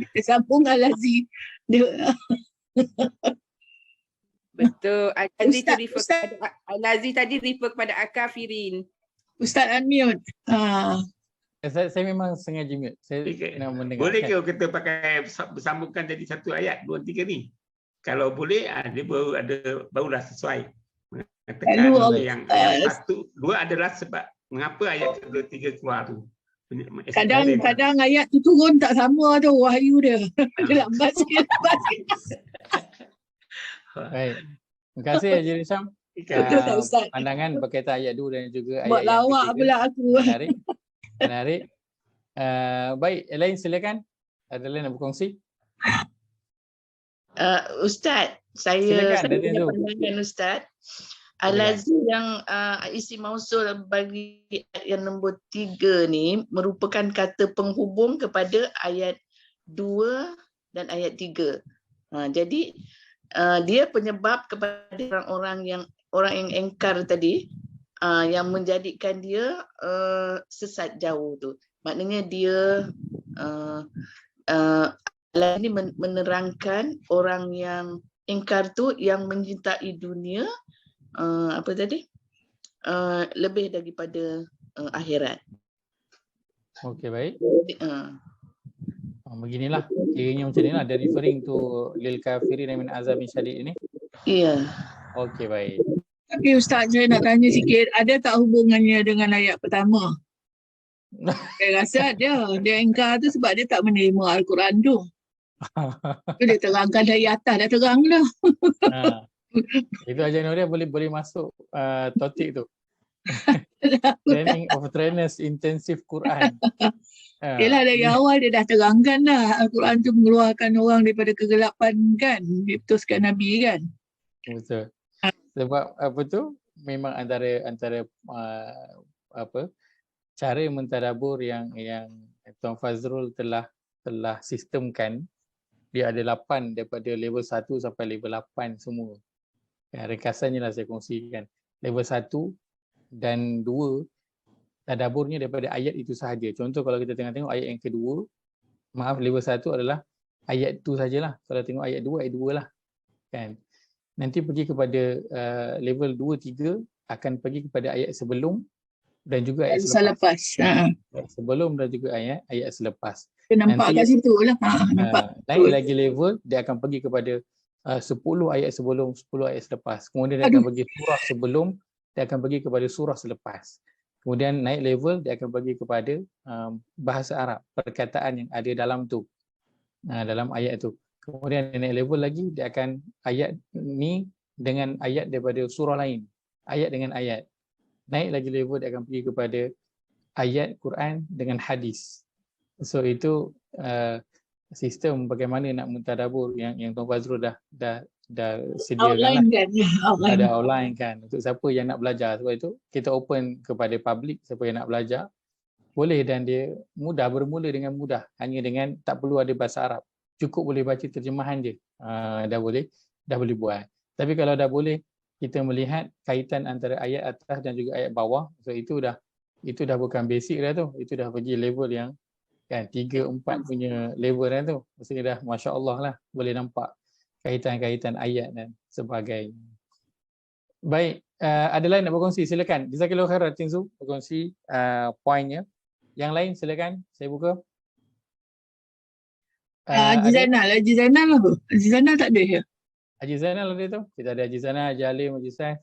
Speaker 2: Betul. Al-Aziz tadi refer kepada Al-Kafirin.
Speaker 4: Ustaz unmute.
Speaker 1: Saya memang sengaja mute. Saya nak mendengar.
Speaker 7: Boleh ke kita pakai bersambungkan jadi satu ayat 2 3 ni? Kalau boleh dia barulah sesuai. Mengatakan yang satu dua adalah sebab mengapa ayat kedua tiga keluar tu.
Speaker 4: Kadang ayat tu turun tak sama tu wahyu dia. Dia lambat sikit.
Speaker 1: Baik. Terima kasih Haji Rosham.
Speaker 4: Betul tak Ustaz?
Speaker 1: Pandangan berkaitan ayat 2 dan juga ayat
Speaker 4: Buat
Speaker 1: yang
Speaker 4: lawak
Speaker 1: ketiga.
Speaker 4: pula aku.
Speaker 1: Menarik. Baik, lain silakan. Ada lain nak berkongsi?
Speaker 3: Ustaz, saya
Speaker 1: Silakan, dari
Speaker 3: punya
Speaker 1: tu.
Speaker 3: pandangan Ustaz. Al-Aziz yang isim mausul bagi ayat yang nombor 3 ni merupakan kata penghubung kepada ayat 2 dan ayat 3. Jadi dia penyebab kepada orang yang engkar tadi yang menjadikan dia sesat jauh tu. Maknanya dia Allah ini menerangkan orang yang engkar tu yang mencintai dunia lebih daripada akhirat.
Speaker 1: Okey, baik. Beginilah. Kiranya macam inilah. Ada referring to lil kafirin min azabin syadid ini.
Speaker 3: Iya.
Speaker 1: Okey, baik.
Speaker 4: Tapi Ustaz, saya nak tanya sikit, ada tak hubungannya dengan ayat pertama? Saya rasa dia engkar tu sebab dia tak menerima Al-Quran tu. Dia terangkan dari atas, dah terang dah.
Speaker 1: Itu Haji Nuria boleh masuk topik tu. Training of trainers intensive Quran.
Speaker 4: Yelah dari awal dia dah terangkan dah. Al-Quran tu mengeluarkan orang daripada kegelapan kan. Diputuskan Nabi kan.
Speaker 1: Betul. Sebab apa tu memang antara cara mentadabur yang Tuan Fazrul telah sistemkan, dia ada 8 daripada level 1 sampai level 8 semua. Ringkasannya lah saya kongsikan. Level 1 dan 2 tadaburnya daripada ayat itu sahaja. Contoh kalau kita tengok ayat yang kedua, level 1 adalah ayat tu sajalah. Kalau tengok ayat 2, ayat 2 lah. Kan? Nanti pergi kepada level 2, 3 akan pergi kepada ayat sebelum dan juga ayat selepas. Ayat sebelum dan juga ayat selepas.
Speaker 4: Kita nampak kat situ lah. Nampak.
Speaker 1: Naik lagi level, dia akan pergi kepada 10 ayat sebelum, 10 ayat selepas. Kemudian dia akan pergi surah sebelum, dia akan pergi kepada surah selepas. Kemudian naik level, dia akan pergi kepada bahasa Arab, perkataan yang ada dalam tu, dalam ayat tu. Kemudian naik level lagi, dia akan ayat ni dengan ayat daripada surah lain, ayat dengan ayat. Naik lagi level, dia akan pergi kepada ayat Quran dengan hadis. So itu sistem bagaimana nak mentadabur yang Tuan Fazrul dah sediakan lah. Ada outline kan untuk siapa yang nak belajar. Sebab itu kita open kepada public, siapa yang nak belajar boleh, dan dia mudah, bermula dengan mudah, hanya dengan tak perlu ada bahasa Arab, cukup boleh baca terjemahan je, dah boleh buat. Tapi kalau dah boleh kita melihat kaitan antara ayat atas dan juga ayat bawah, so itu dah bukan basic dah tu, itu dah pergi level yang kan 3, 4 punya level dah tu. Maksudnya dah Masya Allah lah, boleh nampak kaitan-kaitan ayat dan sebagainya. Baik, ada lain nak berkongsi? Silakan. Jazakallahu khairan Tinzu berkongsi poinnya. Yang lain silakan, saya buka.
Speaker 4: Haji Zainal apa? Haji Zainal tak ada ya?
Speaker 1: Haji Zainal ada tu. Kita ada Haji Zainal, Haji Alim, Haji Saiz.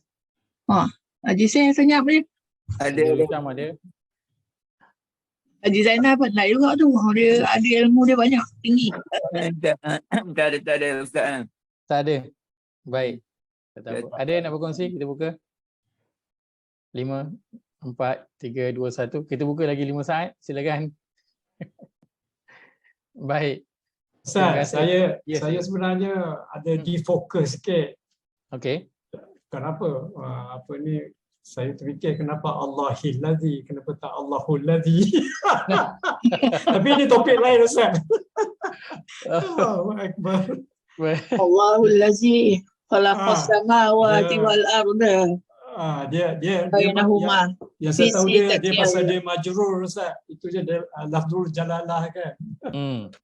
Speaker 4: Haji Saiz tanya apa dia?
Speaker 1: Ada.
Speaker 4: Haji Zainal apa nak juga tu. Dia ada ilmu dia banyak, tinggi.
Speaker 8: Tak ada Ustaz.
Speaker 1: Tak ada. Baik. Ada yang nak berkongsi? Kita buka. 5, 4, 3, 2, 1. Kita buka lagi 5 saat. Silakan. Baik.
Speaker 6: Ustaz, saya sebenarnya ada defokus sikit.
Speaker 1: Okey.
Speaker 6: Kenapa? Saya terfikir kenapa Allahil ladzi, kenapa tak Allahul ladzi. Tapi ini topik lain Ustaz. Allahu Akbar.
Speaker 4: Allahul ladzi khalaqas samawati wal arda.
Speaker 6: Dia
Speaker 4: bainahuma.
Speaker 6: Yang saya tahu dia pasal dia majrur Ustaz. Itu je lafzul jalalah kan.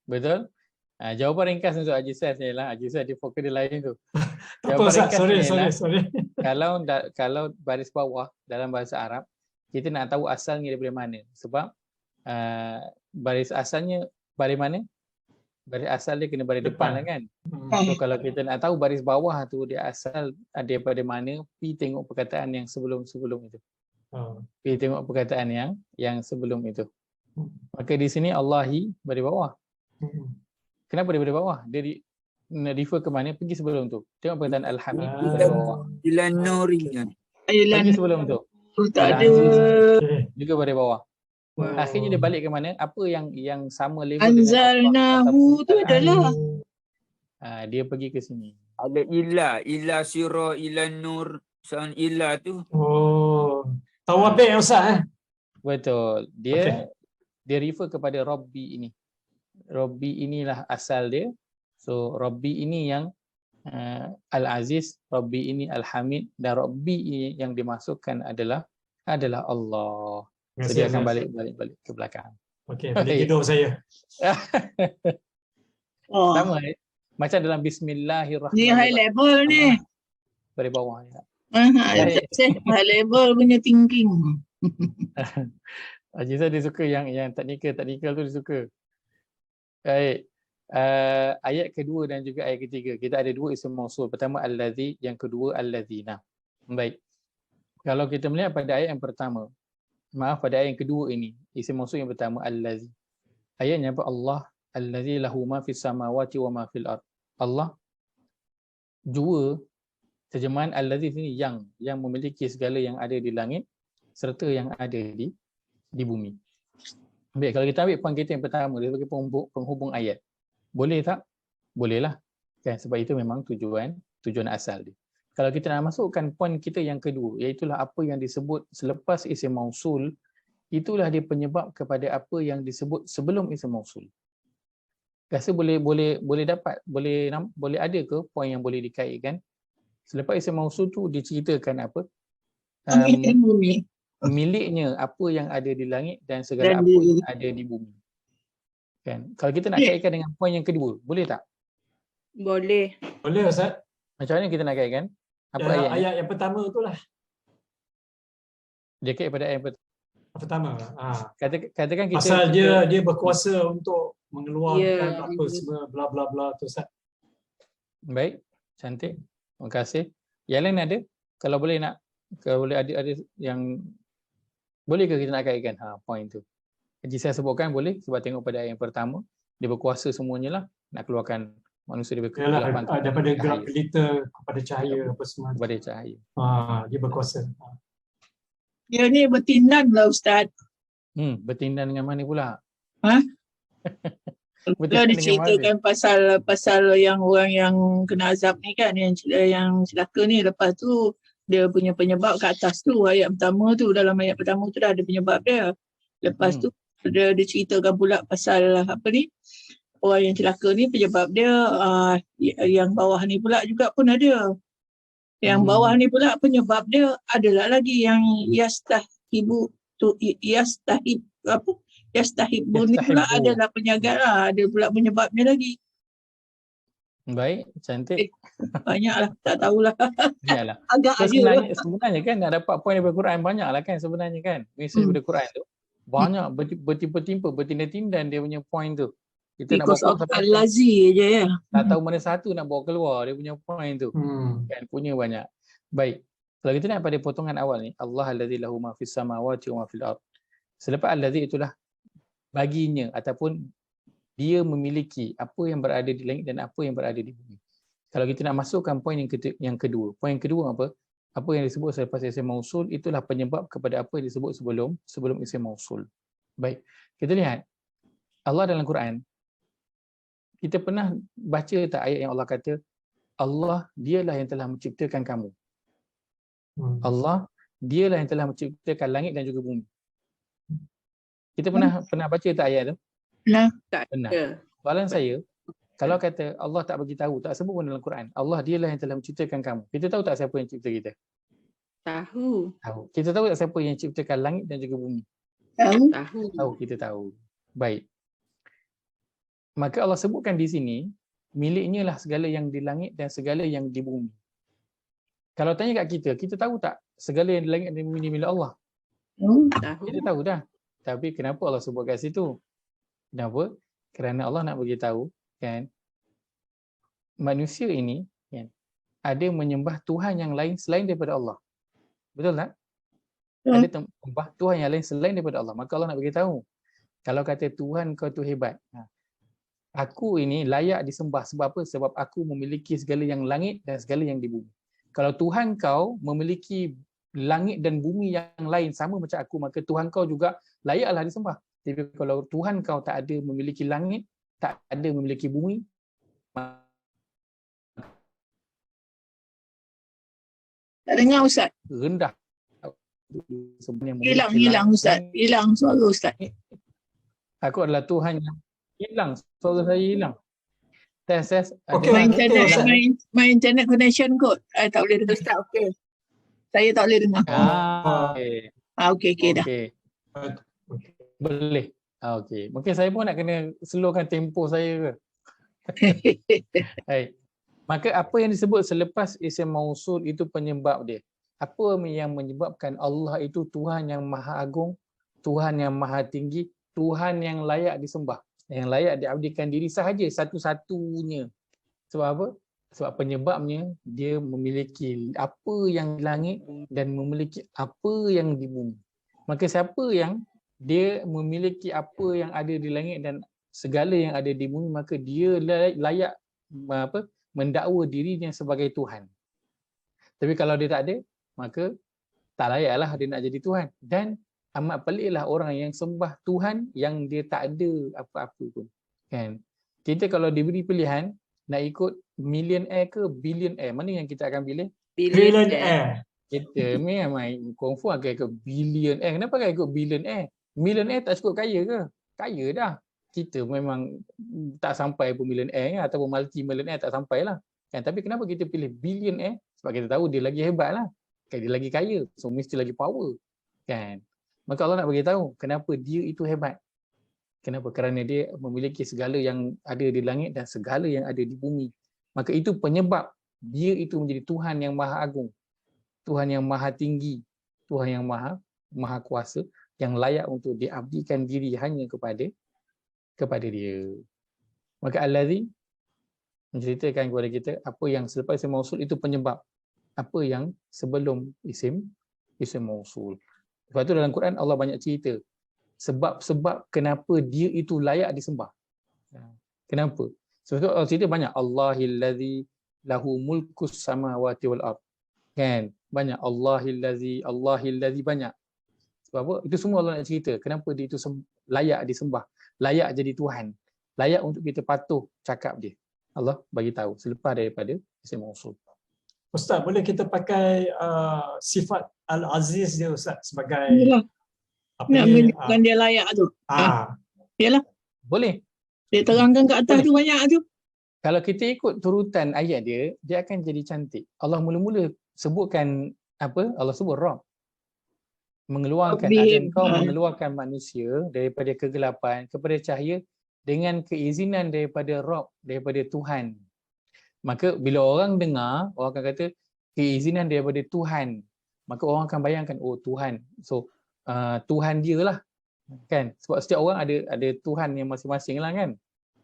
Speaker 1: Betul. Jawapan ringkas untuk Haji Saiz ialah, Haji Saiz dia fokus dia lain tu.
Speaker 6: Apa Ustaz? Sorry.
Speaker 1: Kalau baris bawah dalam bahasa Arab, kita nak tahu asalnya daripada mana. Sebab baris asalnya baris mana? Baris asal dia kena baris depan lah kan. So kalau kita nak tahu baris bawah tu dia asal daripada mana, pergi tengok perkataan yang sebelum-sebelum itu. Pergi tengok perkataan yang sebelum itu. Maka di sini Allahi baris bawah. Kenapa daripada bawah? Dia refer ke mana? Pergi sebelum tu. Tengok perkataan Al-Hamid dari bawah.
Speaker 8: Ilan nurinya.
Speaker 1: Pergi sebelum tu.
Speaker 4: Tak ada.
Speaker 1: Juga dari bawah. Akhirnya dia balik ke mana? Apa yang sama level
Speaker 4: Anzalnahu tu adalah.
Speaker 1: Dia pergi ke sini.
Speaker 8: Ada ila sira ila nur. Soal ila tu.
Speaker 6: Oh. Tawabih Ustaz
Speaker 1: Betul. Dia refer kepada Rabbi ini. Rabbi inilah asal dia. So Rabbi ini yang Al-Aziz, Rabbi ini Al-Hamid, dan Rabbi ini yang dimasukkan adalah Allah. So dia akan balik ke belakang.
Speaker 6: Okey, boleh tidur saya.
Speaker 1: Sama macam dalam Bismillahirrahmanirrahim.
Speaker 4: Ni high level ni.
Speaker 1: Dari bawah ya.
Speaker 4: High level punya thinking.
Speaker 1: Haji Saiz dia suka yang teknikal tu dia suka. Baik. Ayat kedua dan juga ayat ketiga. Kita ada dua isim mausul. Pertama allazi, yang kedua allazina. Baik. Kalau kita melihat pada ayat yang pertama, pada ayat yang kedua ini, isim mausul yang pertama allazi. Ayatnya apa? Allah allazi lahu ma fis samawati wa ma fil ard. Allah, dua terjemahan allazi sini yang memiliki segala yang ada di langit serta yang ada di bumi. Baik, kalau kita ambil poin kita yang pertama, dia sebagai penghubung ayat. Boleh tak? Bolehlah. Kan, sebab itu memang tujuan asal dia. Kalau kita nak masukkan poin kita yang kedua, iaitu apa yang disebut selepas isim mausul itulah dia penyebab kepada apa yang disebut sebelum isim mausul. Rasa boleh dapat, boleh ada ke poin yang boleh dikaitkan? Selepas isim mausul tu diceritakan apa?
Speaker 4: Langit dan bumi.
Speaker 1: Miliknya apa yang ada di langit dan segala
Speaker 4: Dan
Speaker 1: apa
Speaker 4: di-
Speaker 1: yang ada di bumi. Kan? Kalau kita nak
Speaker 4: Ya.
Speaker 1: kaitkan dengan poin yang kedua, boleh tak?
Speaker 2: Boleh.
Speaker 6: Boleh Ustaz?
Speaker 1: Macam mana kita nak kaitkan? Apa
Speaker 6: Ya,
Speaker 1: ayatnya?
Speaker 6: ayat yang pertama tu lah.
Speaker 1: Dia kait pada ayat
Speaker 6: Pertama.
Speaker 1: katakan kita
Speaker 6: Pasal dia berkuasa untuk mengeluarkan
Speaker 2: Ya.
Speaker 6: apa semua bla bla bla tu Ustaz.
Speaker 1: baik, cantik. Terima kasih. Yang lain ada? Kalau boleh ada yang boleh ke kita nak kaitkan poin tu? Jadi saya sebutkan boleh sebab tengok pada ayat yang pertama dia berkuasa semuanya lah nak keluarkan manusia daripada
Speaker 6: Yalah,
Speaker 1: kegelapan
Speaker 6: daripada gelap
Speaker 1: cahaya,
Speaker 6: gelita kepada cahaya apa semua.
Speaker 1: kepada cahaya.
Speaker 6: Dia berkuasa.
Speaker 4: Dia ni bertindan lah Ustaz.
Speaker 1: Bertindan dengan mana pula?
Speaker 4: Ha? Kalau
Speaker 1: Bertindan dengan mana?
Speaker 4: diceritakan pasal yang orang yang kena azab ni kan, yang celaka ni, lepas tu dia punya penyebab kat atas tu, ayat pertama tu, dalam ayat pertama tu dah ada penyebab dia. Lepas tu dia diceritakan pula pasal apa ni, orang yang celaka ni penyebab dia, yang bawah ni pula juga pun ada. Yang bawah ni pula penyebab dia adalah lagi yang yastahibu tu, yastahibun ni pula
Speaker 1: Yastahibu.
Speaker 4: adalah penyagat lah, ada pula penyebabnya lagi.
Speaker 1: Baik, cantik.
Speaker 4: Banyaklah, tak tahulah.
Speaker 1: Banyaklah.
Speaker 4: Agak
Speaker 1: So,
Speaker 4: aja.
Speaker 1: sebenarnya kan nak dapat poin daripada Quran banyaklah kan sebenarnya kan. Mesej daripada Quran tu banyak bertimpa-timpa, bertindan-tindan dia punya poin tu. Kita nak
Speaker 4: Because
Speaker 1: bawa
Speaker 4: of al-lazi je ya.
Speaker 1: tak tahu mana satu nak bawa keluar dia punya poin tu. Kan punya banyak. Baik. Kalau kita nak pada potongan awal ni, Allah allazi lahu ma fis samawati wa ma fil ard. Selepas allazi itulah baginya ataupun dia memiliki apa yang berada di langit dan apa yang berada di bumi. Kalau kita nak masukkan poin yang kedua. Poin kedua apa? Apa yang disebut selepas isim mausul itulah penyebab kepada apa yang disebut sebelum isim mausul. Baik. Kita lihat Allah dalam Quran. Kita pernah baca tak ayat yang Allah kata Allah dialah yang telah menciptakan kamu. Allah dialah yang telah menciptakan langit dan juga bumi. Kita pernah baca tak ayat tu?
Speaker 2: Tak
Speaker 1: Benar.
Speaker 2: ada.
Speaker 1: Soalan saya, kalau kata Allah tak bagi tahu, tak sebut pun dalam Quran, Allah dialah yang telah menciptakan kamu. Kita tahu tak siapa yang cipta kita?
Speaker 2: Tahu.
Speaker 1: Tahu. Kita tahu tak siapa yang ciptakan langit dan juga bumi?
Speaker 2: Tahu.
Speaker 1: Tahu, kita tahu. Baik. Maka Allah sebutkan di sini, miliknya lah segala yang di langit dan segala yang di bumi. Kalau tanya kat kita tahu tak segala yang di langit dan di bumi ni milik Allah?
Speaker 2: Tahu.
Speaker 1: Kita tahu dah. Tapi kenapa Allah sebut kat situ? Kenapa? Kerana Allah nak bagi tahu kan manusia ini kan ada menyembah Tuhan yang lain selain daripada Allah. Betul tak? Ada menyembah Tuhan yang lain selain daripada Allah. Maka Allah nak bagi tahu. Kalau kata Tuhan kau tu hebat. Aku ini layak disembah sebab apa? Sebab aku memiliki segala yang langit dan segala yang di bumi. Kalau Tuhan kau memiliki langit dan bumi yang lain sama macam aku, maka Tuhan kau juga layaklah disembah. Tapi kalau Tuhan kau tak ada memiliki langit, tak ada memiliki bumi,
Speaker 4: Tak dengar Ustaz.
Speaker 1: rendah.
Speaker 4: Hilang Ustaz. Hilang suara Ustaz.
Speaker 1: Aku adalah Tuhan yang hilang. Suara saya hilang. Tes.
Speaker 6: Okey,
Speaker 4: My internet connection kot. Tak boleh dengar Ustaz. Okey. Saya tak boleh dengar. Okey dah.
Speaker 1: Boleh. Okey. Mungkin saya pun nak kena slowkan tempo saya ke. Baik. Maka apa yang disebut selepas isim mausul itu penyebab dia. Apa yang menyebabkan Allah itu Tuhan yang maha agung, Tuhan yang maha tinggi, Tuhan yang layak disembah, yang layak diabdikan diri sahaja satu-satunya. Sebab apa? Sebab penyebabnya dia memiliki apa yang di langit dan memiliki apa yang di bumi. Maka siapa yang dia memiliki apa yang ada di langit dan segala yang ada di bumi, maka dia layak mendakwa dirinya sebagai Tuhan. Tapi kalau dia tak ada, maka tak layaklah dia nak jadi Tuhan. Dan amat peliklah orang yang sembah Tuhan yang dia tak ada apa-apa pun. Kan? Kita kalau diberi pilihan nak ikut millionaire ke billionaire, mana yang kita akan pilih?
Speaker 6: Billionaire.
Speaker 1: Kita memang kungfu akan ikut billionaire. Kenapa akan ikut billionaire? Millionaire tak cukup kaya ke? Kaya dah. Kita memang tak sampai pun millionaire ataupun multi millionaire tak sampai lah. Kan? Tapi kenapa kita pilih billionaire? Sebab kita tahu dia lagi hebat lah. Kan? Dia lagi kaya. So mesti lagi power. Kan? Maka Allah nak bagi tahu kenapa dia itu hebat. Kenapa? Kerana dia memiliki segala yang ada di langit dan segala yang ada di bumi. Maka itu penyebab dia itu menjadi Tuhan yang maha agung. Tuhan yang maha tinggi. Tuhan yang maha kuasa. Yang layak untuk diabdikan diri hanya kepada dia. Maka Allazi menceritakan kepada kita apa yang selepas isim mausul itu penyebab. Apa yang sebelum isim mausul. Sebab tu dalam Quran Allah banyak cerita. Sebab-sebab kenapa dia itu layak disembah. Kenapa? Sebab tu Allah cerita banyak. Allahillazi lahu mulkus samawati wal ard. Kan? Banyak. Allahillazi banyak. Sebab apa? Itu semua Allah nak cerita. Kenapa dia itu layak disembah. Layak jadi Tuhan. Layak untuk kita patuh cakap dia. Allah bagi tahu selepas daripada isim mausul.
Speaker 6: Ustaz, boleh kita pakai sifat Al-Aziz dia Ustaz sebagai apa
Speaker 4: Nak
Speaker 6: ni?
Speaker 4: menunjukkan dia layak tu. Yalah.
Speaker 1: Boleh.
Speaker 4: Dia terangkan kat atas tu banyak tu.
Speaker 1: Kalau kita ikut turutan ayat dia akan jadi cantik. Allah mula-mula sebutkan apa? Allah sebut Rabb. Mengeluarkan, engkau mengeluarkan manusia daripada kegelapan kepada cahaya dengan keizinan daripada Rabb, daripada Tuhan. Maka bila orang dengar, orang akan kata keizinan daripada Tuhan. Maka orang akan bayangkan, oh Tuhan. So Tuhan dia lah. Kan? Sebab setiap orang ada Tuhan yang masing-masing lah kan.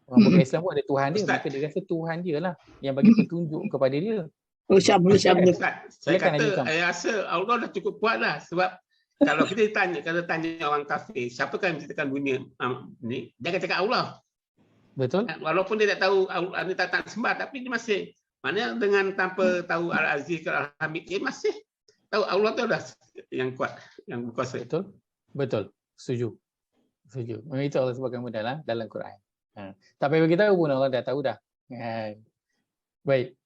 Speaker 1: Orang bukan Islam pun ada Tuhan dia. Maka dia rasa Tuhan dia lah yang bagi petunjuk kepada dia.
Speaker 7: Saya rasa Allah dah cukup kuat lah. Sebab kalau kita tanya orang kafir, siapa kan menciptakan dunia ni, dia akan cakap Allah.
Speaker 1: Betul.
Speaker 7: Walaupun dia tak tahu, dia tak sembah, tapi dia masih, mana dengan tanpa tahu Al-Aziz ke Al-Hamid, dia masih tahu Allah tu dah yang kuat, yang berkuasa.
Speaker 1: Betul. Setuju. Memang itu Allah sebutkan dalam Quran. Tak payah bagi tahu pun Allah dah tahu dah. Baik.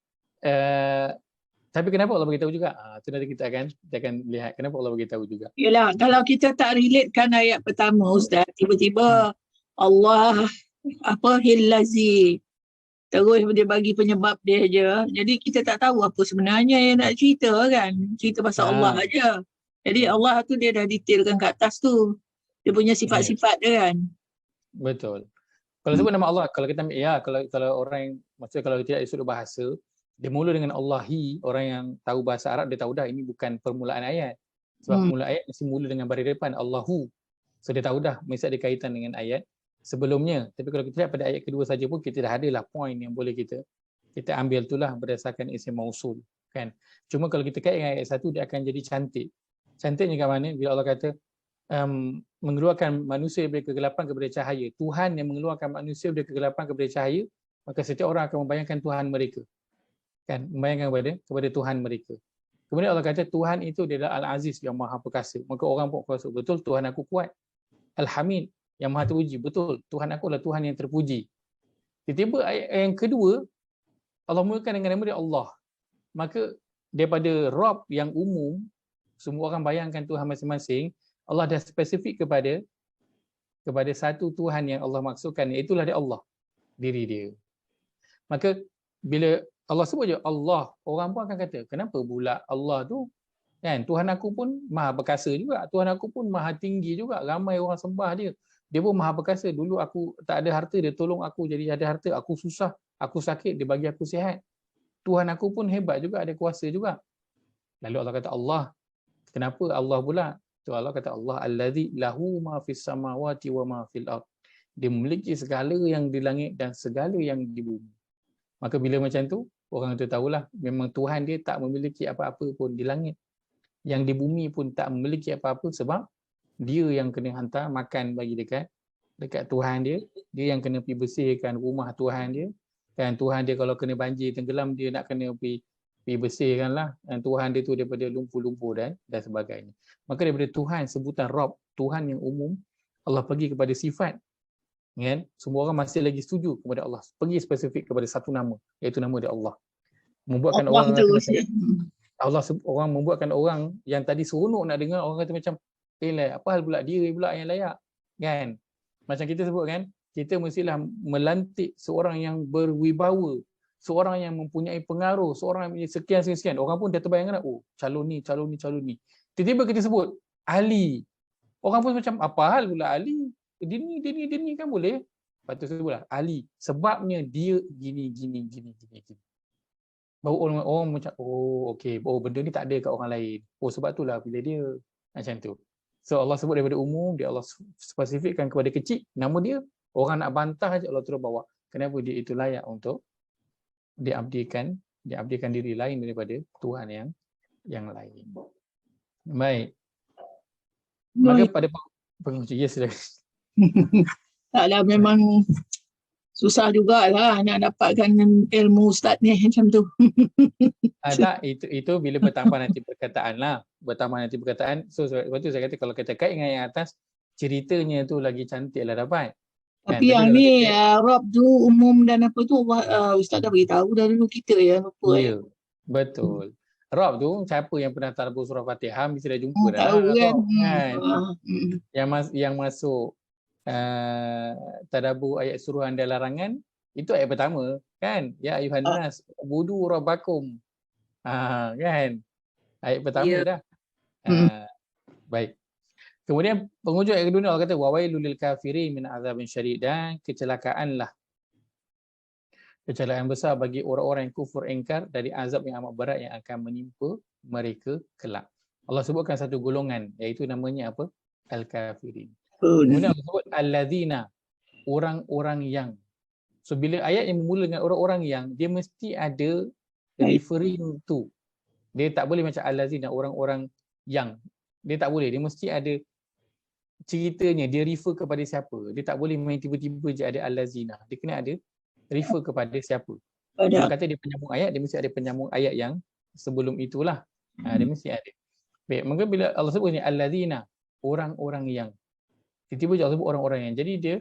Speaker 1: Tapi kenapa Allah beritahu juga? Itu nanti kita akan lihat kenapa Allah beritahu juga.
Speaker 4: Yalah, kalau kita tak relatekan ayat pertama Ustaz, tiba-tiba Allah Hillazi, terus dia bagi penyebab dia je. Jadi kita tak tahu apa sebenarnya yang nak cerita kan. Cerita pasal Allah aja. Jadi Allah tu dia dah detailkan kat atas tu. Dia punya sifat-sifat dia kan.
Speaker 1: Betul. Kalau sebut nama Allah, kalau kita kalau orang maksudnya kalau tidak disebut bahasa, dia mula dengan Allahi, orang yang tahu bahasa Arab dia tahu dah ini bukan permulaan ayat. Sebab permulaan ayat mesti mula dengan baris depan Allahu. So dia tahu dah mesti ada kaitan dengan ayat sebelumnya. Tapi kalau kita lihat pada ayat kedua saja pun kita dah adalah poin yang boleh kita ambil itulah berdasarkan isim mausul kan. Cuma kalau kita kait dengan ayat satu dia akan jadi cantik. Cantiknya kat mana? Bila Allah kata mengeluarkan manusia dari kegelapan kepada cahaya. Tuhan yang mengeluarkan manusia dari kegelapan kepada cahaya, maka setiap orang akan membayangkan Tuhan mereka. Kan, membayangkan kepada Tuhan mereka. Kemudian Allah kata Tuhan itu dia adalah Al-Aziz yang maha perkasa. Maka orang pun kuasa. Betul, Tuhan aku kuat. Al-Hamid yang maha terpuji. Betul, Tuhan aku adalah Tuhan yang terpuji. Tiba-tiba ayat yang kedua Allah mulakan dengan nama dia Allah. Maka daripada Rabb yang umum, semua orang bayangkan Tuhan masing-masing, Allah dah spesifik kepada satu Tuhan yang Allah maksudkan, itulah dia Allah, diri dia. Maka bila Allah sebut je Allah, orang pun akan kata, kenapa pula Allah tu kan, Tuhan aku pun maha perkasa juga, Tuhan aku pun maha tinggi juga, ramai orang sembah dia. Dia pun maha perkasa. Dulu aku tak ada harta, dia tolong aku jadi ada harta. Aku susah, aku sakit, dia bagi aku sihat. Tuhan aku pun hebat juga, ada kuasa juga. Lalu Allah kata Allah. Kenapa Allah pula? Tu Allah kata Allah allazi lahu ma fis samawati wa ma fil ard. Dia memiliki segala yang di langit dan segala yang di bumi. Maka bila macam tu, orang itu tahulah memang Tuhan dia tak memiliki apa-apa pun di langit. Yang di bumi pun tak memiliki apa-apa sebab dia yang kena hantar makan bagi dekat Tuhan dia. Dia yang kena pergi bersihkan rumah Tuhan dia. Dan Tuhan dia kalau kena banjir tenggelam, dia nak kena pergi bersihkan lah. Dan Tuhan dia tu daripada lumpur-lumpur dan sebagainya. Maka daripada Tuhan, sebutan Rabb, Tuhan yang umum, Allah pergi kepada sifat. Kan? Semua orang masih lagi setuju kepada Allah. Pergi spesifik kepada satu nama, iaitu nama dia Allah. Membuatkan
Speaker 4: Allah
Speaker 1: orang orang membuatkan orang yang tadi seronok nak dengar, orang kata macam apa hal pula dia pula yang layak, kan? Macam kita sebut kan, kita mestilah melantik seorang yang berwibawa, seorang yang mempunyai pengaruh, seorang yang sekian. Orang pun dah terbayangkan, oh calon ni. Tiba-tiba kita sebut Ali. Orang pun macam, apa hal pula Ali? Dia ni kan boleh. Lepas tu sebutlah Ali. Sebabnya dia gini. Baru orang macam, oh okey, oh benda ni tak ada kat orang lain. Oh sebab itulah bila dia macam tu. So Allah sebut daripada umum, dia Allah spesifikkan kepada kecil, nama dia, orang nak bantah aja Allah terus bawa. Kenapa dia itu layak untuk diabdikan diri lain daripada Tuhan yang lain. Baik. Maka pada penguji, yes,
Speaker 4: taklah, memang susah jugalah nak dapatkan ilmu ustaz ni macam tu.
Speaker 1: Tak, itu bila bertambah nanti perkataan lah. So sebab tu saya kata kalau kita kait dengan yang atas, ceritanya tu lagi cantik lah dapat.
Speaker 4: Tapi yang ni Rob tu umum dan apa tu ustaz dah beritahu dah dulu, kita yang lupa.
Speaker 1: Ya, betul. Rob tu siapa yang pernah tadabbur surah Fatihah mesti dah jumpa dah.
Speaker 4: Tahu kan.
Speaker 1: Yang masuk tadabbur ayat suruhan dan larangan, itu ayat pertama kan, ya ayuhan nas budu rabbakum, kan ayat pertama dah. Baik, kemudian penghujung ayat kedua Allah kata wawailul lil kafirin min azabin syadid, dan kecelakaan besar bagi orang-orang yang kufur ingkar dari azab yang amat berat yang akan menimpa mereka kelak. Allah sebutkan satu golongan, iaitu namanya apa? Al-kafirin. Kemudian Allah sebut allazina, orang-orang yang. So bila ayat yang bermula dengan orang-orang yang, dia mesti ada referring to. Dia tak boleh macam allazina, orang-orang yang. Dia tak boleh, dia mesti ada ceritanya, dia refer kepada siapa. Dia tak boleh main tiba-tiba je ada allazina. Dia kena ada refer kepada siapa. Dia kata dia penyambung ayat, dia mesti ada penyambung ayat yang sebelum itulah. Dia mesti ada. Baik, maka bila Allah sebut ni allazina, orang-orang yang. Tiba-tiba Allah sebut orang-orang yang. Jadi dia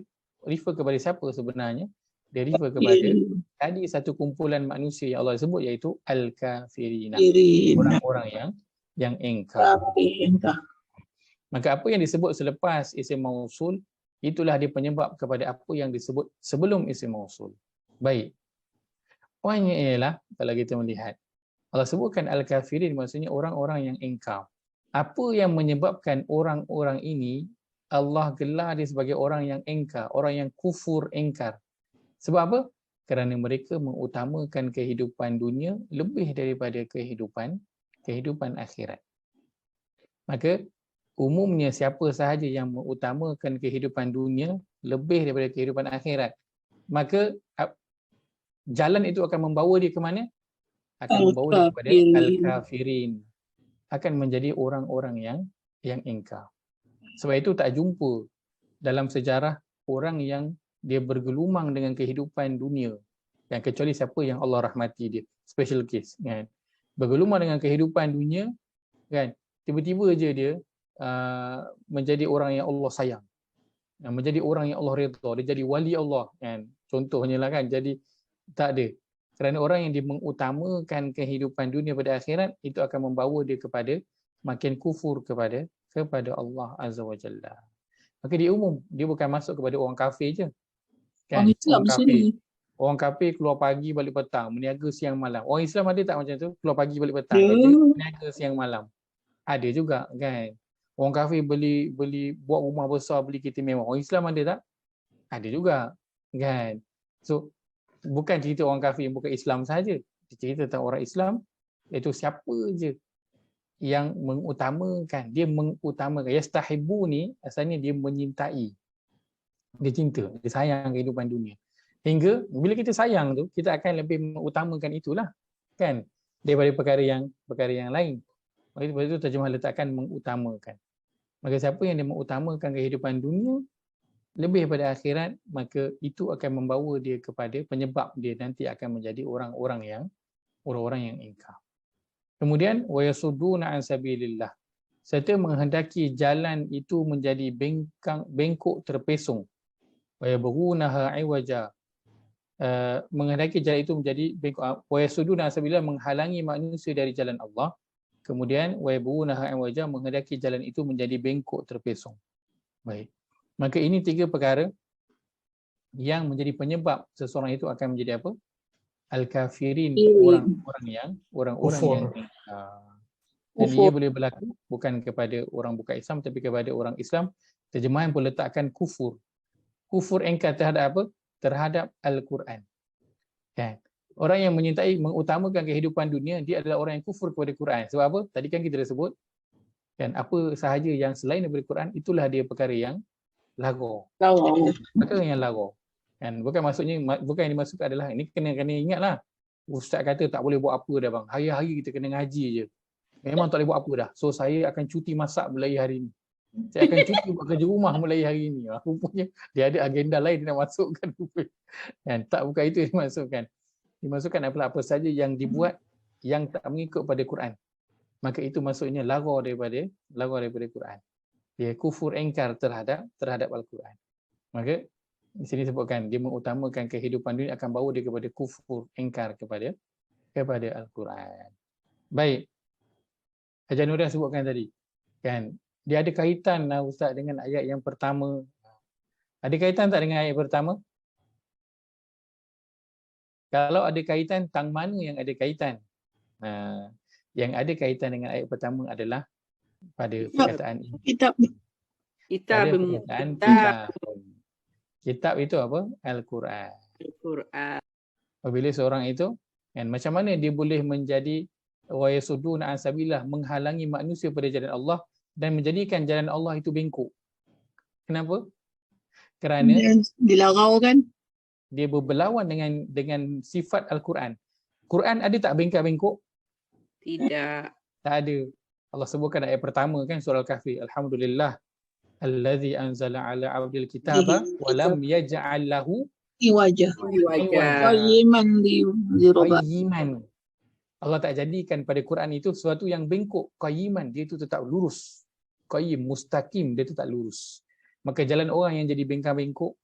Speaker 1: refer kepada siapa sebenarnya? Dia refer kepada tadi satu kumpulan manusia yang Allah sebut, iaitu al-kafirina, orang-orang yang ingkar. Maka apa yang disebut selepas isim mausul, itulah dia penyebab kepada apa yang disebut sebelum isim mausul. Baik. Poinnya ialah kalau kita melihat, Allah sebutkan al-kafirin, maksudnya orang-orang yang ingkar. Apa yang menyebabkan orang-orang ini Allah gelar dia sebagai orang yang ingkar, orang yang kufur ingkar. Sebab apa? Kerana mereka mengutamakan kehidupan dunia lebih daripada kehidupan akhirat. Maka umumnya siapa sahaja yang mengutamakan kehidupan dunia lebih daripada kehidupan akhirat, maka jalan itu akan membawa dia ke mana? Akan membawa dia kepada al-kafirin. Akan menjadi orang-orang yang ingkar. Sebab itu tak jumpa dalam sejarah orang yang dia bergelumang dengan kehidupan dunia, yang kecuali siapa yang Allah rahmati dia, special case kan. Bergelumang dengan kehidupan dunia kan, tiba-tiba je dia menjadi orang yang Allah sayang, menjadi orang yang Allah redha, dia jadi wali Allah kan. Contohnya lah kan, jadi tak ada. Kerana orang yang dia mengutamakan kehidupan dunia pada akhirat, itu akan membawa dia kepada makin kufur kepada Allah Azza wa Jalla. Maka dia umum, dia bukan masuk kepada orang kafir je. Kan? Orang kafir keluar pagi balik petang, meniaga siang malam. Orang Islam ada tak macam tu? Keluar pagi balik petang, meniaga siang malam. Ada juga kan. Orang kafir beli buat rumah besar, beli kereta mewah. Orang Islam ada tak? Ada juga kan. So bukan cerita orang kafir yang bukan Islam saja. Cerita tentang orang Islam, iaitu siapa je yang mengutamakan, yastahibu ni asalnya dia menyintai, dia cinta, dia sayang kehidupan dunia. Hingga bila kita sayang tu, kita akan lebih mengutamakan itulah kan, daripada perkara yang lain. Maka itu terjemah letakkan mengutamakan. Maka siapa yang dia mengutamakan kehidupan dunia lebih daripada akhirat, maka itu akan membawa dia kepada penyebab dia nanti akan menjadi orang-orang yang ingkar. Kemudian wayasudduna an sabilillah, serta menghendaki jalan itu menjadi bengkok terpesong. Wayabghunaha iwaja, menghendaki jalan itu menjadi bengkok. Wayasudduna an sabilillah, menghalangi manusia dari jalan Allah. Kemudian waybunaha wajah, menghendaki jalan itu menjadi bengkok terpesong. Baik. Maka ini 3 perkara yang menjadi penyebab seseorang itu akan menjadi apa? Al-kafirin, orang-orang yang
Speaker 6: Kufur.
Speaker 1: dan ia boleh berlaku bukan kepada orang bukan Islam tapi kepada orang Islam. Terjemahan pun letakkan kufur. Kufur engkar terhadap apa? Terhadap Al-Quran. Kan? Orang yang menyintai, mengutamakan kehidupan dunia, dia adalah orang yang kufur kepada Quran. Sebab apa? Tadi kan kita dah sebut, kan, apa sahaja yang selain daripada Quran, itulah dia perkara yang lagu. Perkara yang lagu. Kan? Bukan maksudnya, bukan yang dimaksudkan adalah, ini kena ingatlah. Ustaz kata tak boleh buat apa dah bang. Hari-hari kita kena ngaji je. Memang tak boleh buat apa dah. So saya akan cuti masak mulai hari ini. Saya akan cuti buat kerja rumah mulai hari ini. Rupanya dia ada agenda lain dia nak masukkan. Kan? Tak, bukan itu yang dimasukkan. Dimasukkan apa saja yang dibuat yang tak mengikut pada Quran. Maka itu maksudnya lagu daripada Quran. Dia kufur engkar terhadap Al-Quran. Maka di sini sebutkan dia mengutamakan kehidupan dunia akan bawa dia kepada kufur engkar kepada Al-Quran. Baik. Haji Nurul sebutkan tadi. Kan dia ada kaitan lah Ustaz dengan ayat yang pertama. Ada kaitan tak dengan ayat pertama? Kalau ada kaitan, tang mana yang ada kaitan? Yang ada kaitan dengan ayat pertama adalah pada perkataan ini.
Speaker 2: Kitab.
Speaker 1: Pada perkataan kitab. Kitab itu apa? Al-Quran.
Speaker 2: Al-Quran.
Speaker 1: Apabila seorang itu, kan, macam mana dia boleh menjadi wa yasudduna an sabilillah, menghalangi manusia pada jalan Allah dan menjadikan jalan Allah itu bengkok. Kenapa? Kerana
Speaker 4: dilarau kan?
Speaker 1: Dia berberlawan dengan sifat Al-Quran. Quran ada tak bengkak-bengkok?
Speaker 2: Tidak.
Speaker 1: Tak ada. Allah sebutkan ayat pertama kan surah Al-Kahfi. Alhamdulillah allazi anzala ala 'abdil kitaba wa lam yaj'al lahu
Speaker 4: iwaja.
Speaker 1: Qayyiman. Allah tak jadikan pada Quran itu sesuatu yang bengkok. Qayyiman, dia itu tetap lurus. Qayyim, mustaqim, dia tetap lurus. Maka jalan orang yang jadi bengkak-bengkok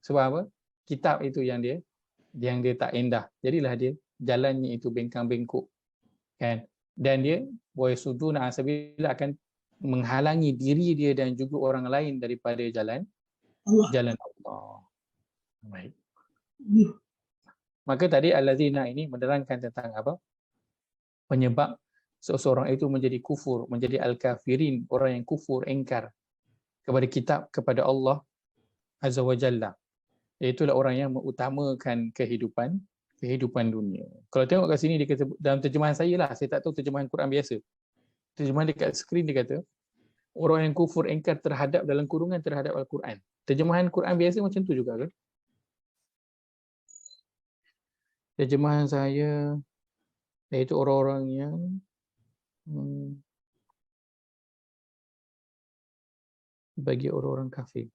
Speaker 1: sebab apa? Kitab itu yang dia tak indah. Jadilah dia jalannya itu bengkang-bengkok. Kan? Dan dia wa yasudduna an sabilillah, akan menghalangi diri dia dan juga orang lain daripada jalan Allah. Baik. Maka tadi allazina ini menerangkan tentang apa? Penyebab seseorang itu menjadi kufur, menjadi al-kafirin, orang yang kufur, engkar kepada kitab, kepada Allah Azza wa Jalla. Itulah orang yang mengutamakan kehidupan dunia. Kalau tengok kat sini dia kata, dalam terjemahan saya lah, saya tak tahu terjemahan Quran biasa. Terjemahan dekat skrin dia kata, orang yang kufur engkar terhadap, dalam kurungan terhadap Al-Quran. Terjemahan Quran biasa macam tu juga ke? Terjemahan saya iaitu orang-orang yang bagi orang-orang kafir.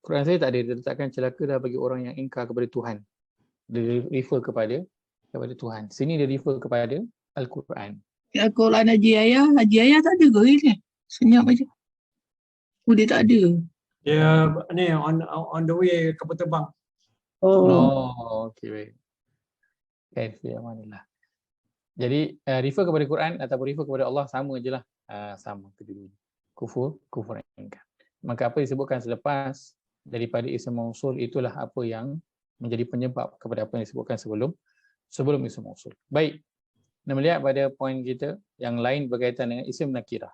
Speaker 1: Quran saya tak ada, dia letakkan celaka dah bagi orang yang ingkar kepada Tuhan. Dia refer kepada Tuhan. Sini dia refer kepada Al-Quran.
Speaker 4: Al-Quran Haji Ayah tak ada ke ni? Senyap aja. Dia tak ada.
Speaker 6: Dia ni on the way kapal terbang.
Speaker 1: Okey, baik. Alhamdulillah. Jadi refer kepada Quran ataupun refer kepada Allah sama je lah. Sama kedua. Kufur ingkar. Maka apa disebutkan selepas daripada isim mausul itulah apa yang menjadi penyebab kepada apa yang disebutkan sebelum isim mausul. Baik. Kita melihat pada poin kita yang lain berkaitan dengan isim nakirah.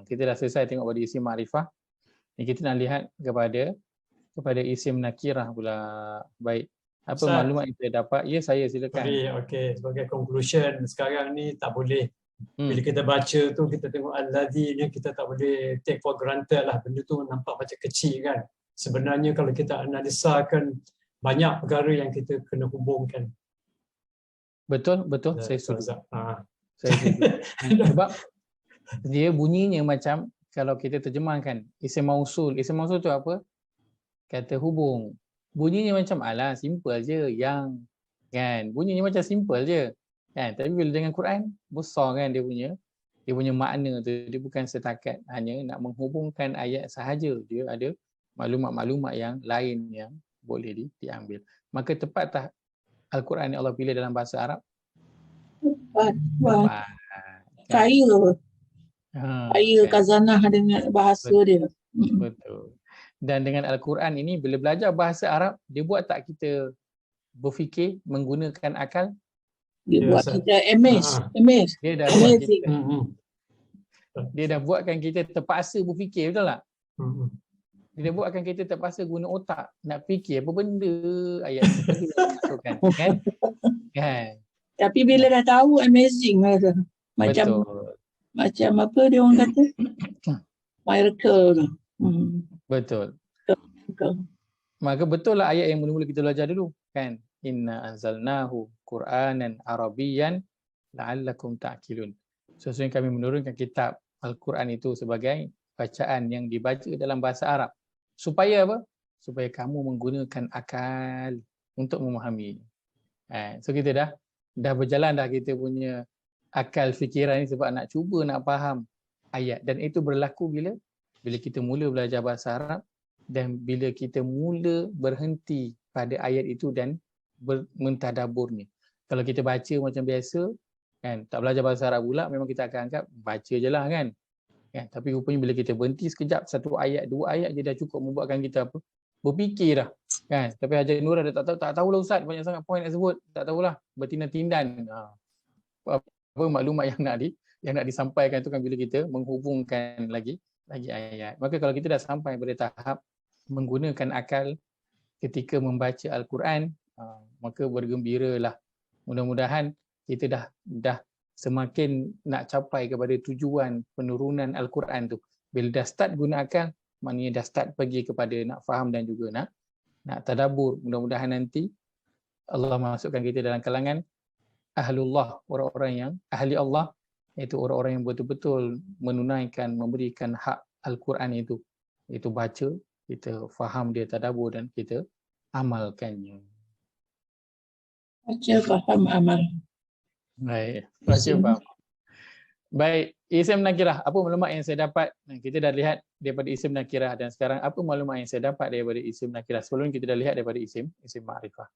Speaker 1: Kita dah selesai tengok pada isim ma'rifah. Ni kita nak lihat kepada isim nakirah pula. Baik. Apa Ustaz, maklumat yang saya dapat? Ya, saya silakan.
Speaker 6: Okey, sebagai conclusion sekarang ni tak boleh bila kita baca tu kita tengok al-ladzi ni kita tak boleh take for granted lah, benda tu nampak macam kecil kan. Sebenarnya kalau kita analisakan banyak perkara yang kita kena hubungkan.
Speaker 1: Betul, saya setuju. Saya setuju. Sebab dia bunyinya macam kalau kita terjemahkan isim mausul tu apa? Kata hubung. Bunyinya macam alah simple je yang kan. Bunyinya macam simple je. Kan? Tapi bila dengan Quran besar kan dia punya makna tu, dia bukan setakat hanya nak menghubungkan ayat sahaja, dia ada maklumat-maklumat yang lain yang boleh diambil. Maka tepat tak Al-Quran yang Allah pilih dalam bahasa Arab? Tepat.
Speaker 4: Kaya. Kaya
Speaker 1: kan?
Speaker 4: khazanah dengan bahasa dia.
Speaker 1: Betul. Dan dengan Al-Quran ini bila belajar bahasa Arab, dia buat tak kita berfikir menggunakan akal?
Speaker 4: Dia
Speaker 6: Ya,
Speaker 4: buat
Speaker 6: Ustaz.
Speaker 4: kita amazed.
Speaker 1: Dia dah buat
Speaker 4: Amazing.
Speaker 1: kita, dia dah buatkan kita terpaksa berfikir, betul tak? Dia dah buatkan kita terpaksa guna otak nak fikir apa benda ayat ni benda yang dimasukkan, kan? Kan?
Speaker 4: Tapi bila dah tahu amazing lah tu. Macam
Speaker 1: Betul.
Speaker 4: macam apa dia orang kata? Miracle tu.
Speaker 1: Betul.
Speaker 4: Miracle.
Speaker 1: Maka betul lah ayat yang mula-mula kita belajar dulu, kan? Inna anzalnahu Qur'anan Arabiyyan la'allakum ta'qilun. Sesungguhnya kami menurunkan kitab Al-Quran itu sebagai bacaan yang dibaca dalam bahasa Arab. Supaya apa? Supaya kamu menggunakan akal untuk memahami. So kita dah berjalan dah kita punya akal fikiran ni sebab nak cuba nak faham ayat. Dan itu berlaku bila kita mula belajar bahasa Arab dan bila kita mula berhenti pada ayat itu dan mentadaburnya. Kalau kita baca macam biasa, kan, tak belajar bahasa Arab pula, memang kita akan anggap baca je lah, kan. Tapi rupanya bila kita berhenti sekejap, satu ayat, dua ayat je dah cukup membuatkan kita apa? Berfikir dah, kan. Tapi Haji Nur ada tak tahulah Ustaz, banyak sangat poin nak sebut, tak tahulah, bertindan-tindan. Apa maklumat yang nak disampaikan tu kan bila kita menghubungkan lagi ayat. Maka kalau kita dah sampai pada tahap menggunakan akal ketika membaca Al-Quran, maka bergembiralah. Mudah-mudahan kita dah semakin nak capai kepada tujuan penurunan Al-Quran tu. Bila dah start guna akal, maknanya dah start pergi kepada nak faham dan juga nak tadabbur. Mudah-mudahan nanti Allah masukkan kita dalam kalangan ahlullah, orang-orang yang ahli Allah, iaitu orang-orang yang betul-betul menunaikan, memberikan hak Al-Quran itu. Itu baca, kita faham dia, tadabbur dan kita amalkannya.
Speaker 4: Baca, faham, amal.
Speaker 1: Baik, baca faham. Baik, isim nakirah, apa maklumat yang saya dapat? Kita dah lihat daripada isim nakirah dan sekarang apa maklumat yang saya dapat daripada isim nakirah? Sebelum kita dah lihat daripada isim ma'rifah.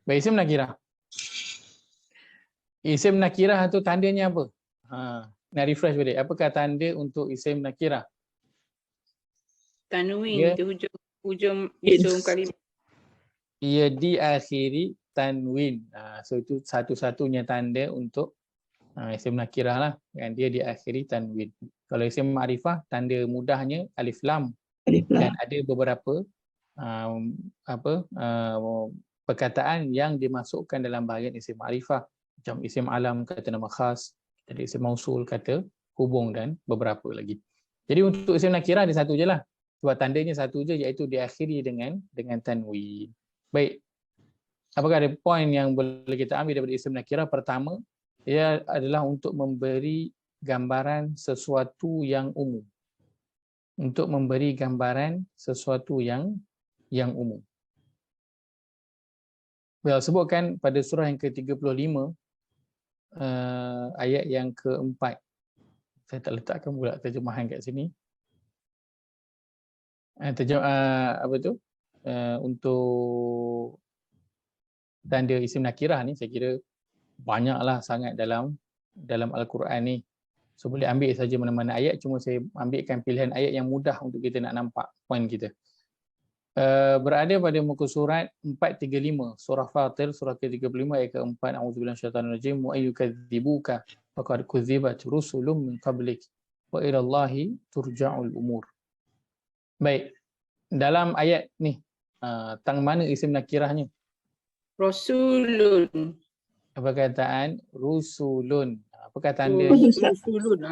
Speaker 1: Baik, isim nakirah. Isim nakirah tu tandanya apa? Nak refresh balik. Apakah tanda untuk isim nakirah?
Speaker 2: Tanwin tu hujung kalimah.
Speaker 1: Ia diakhiri tanwin. So itu satu-satunya tanda untuk isim nakirah lah. Dia diakhiri tanwin. Kalau isim ma'rifah, tanda mudahnya alif lam. Dan ada beberapa perkataan yang dimasukkan dalam bahagian isim ma'rifah. Macam isim alam kata nama khas, ada isim mausul kata hubung dan beberapa lagi. Jadi untuk isim nakirah ada satu je lah. Sebab tandanya satu je, iaitu diakhiri dengan tanwin. Baik. Apakah ada poin yang boleh kita ambil daripada isim nakirah? Pertama, ia adalah untuk memberi gambaran sesuatu yang umum. Untuk memberi gambaran sesuatu yang umum. Sebutkan pada surah yang ke-35, ayat yang ke-4. Saya tak letakkan pula terjemahan kat sini. Untuk tanda isim nakirah ni saya kira banyaklah sangat dalam Al-Quran ni. So boleh ambil saja mana-mana ayat, cuma saya ambilkan pilihan ayat yang mudah untuk kita nak nampak poin kita. Berada pada muka surat 435, surah Fatir, surah ke-35 ayat ke-4. A'udzubillahi minasyaitanirrajim. Wa ayyukadzibuka faqad kudzibat rusulun min qablik wa ila Allahi turja'ul umur. Baik. Dalam ayat ni, tang mana isim nakirahnya?
Speaker 2: Rasulun.
Speaker 1: Perkataan rusulun. Apakah tanda?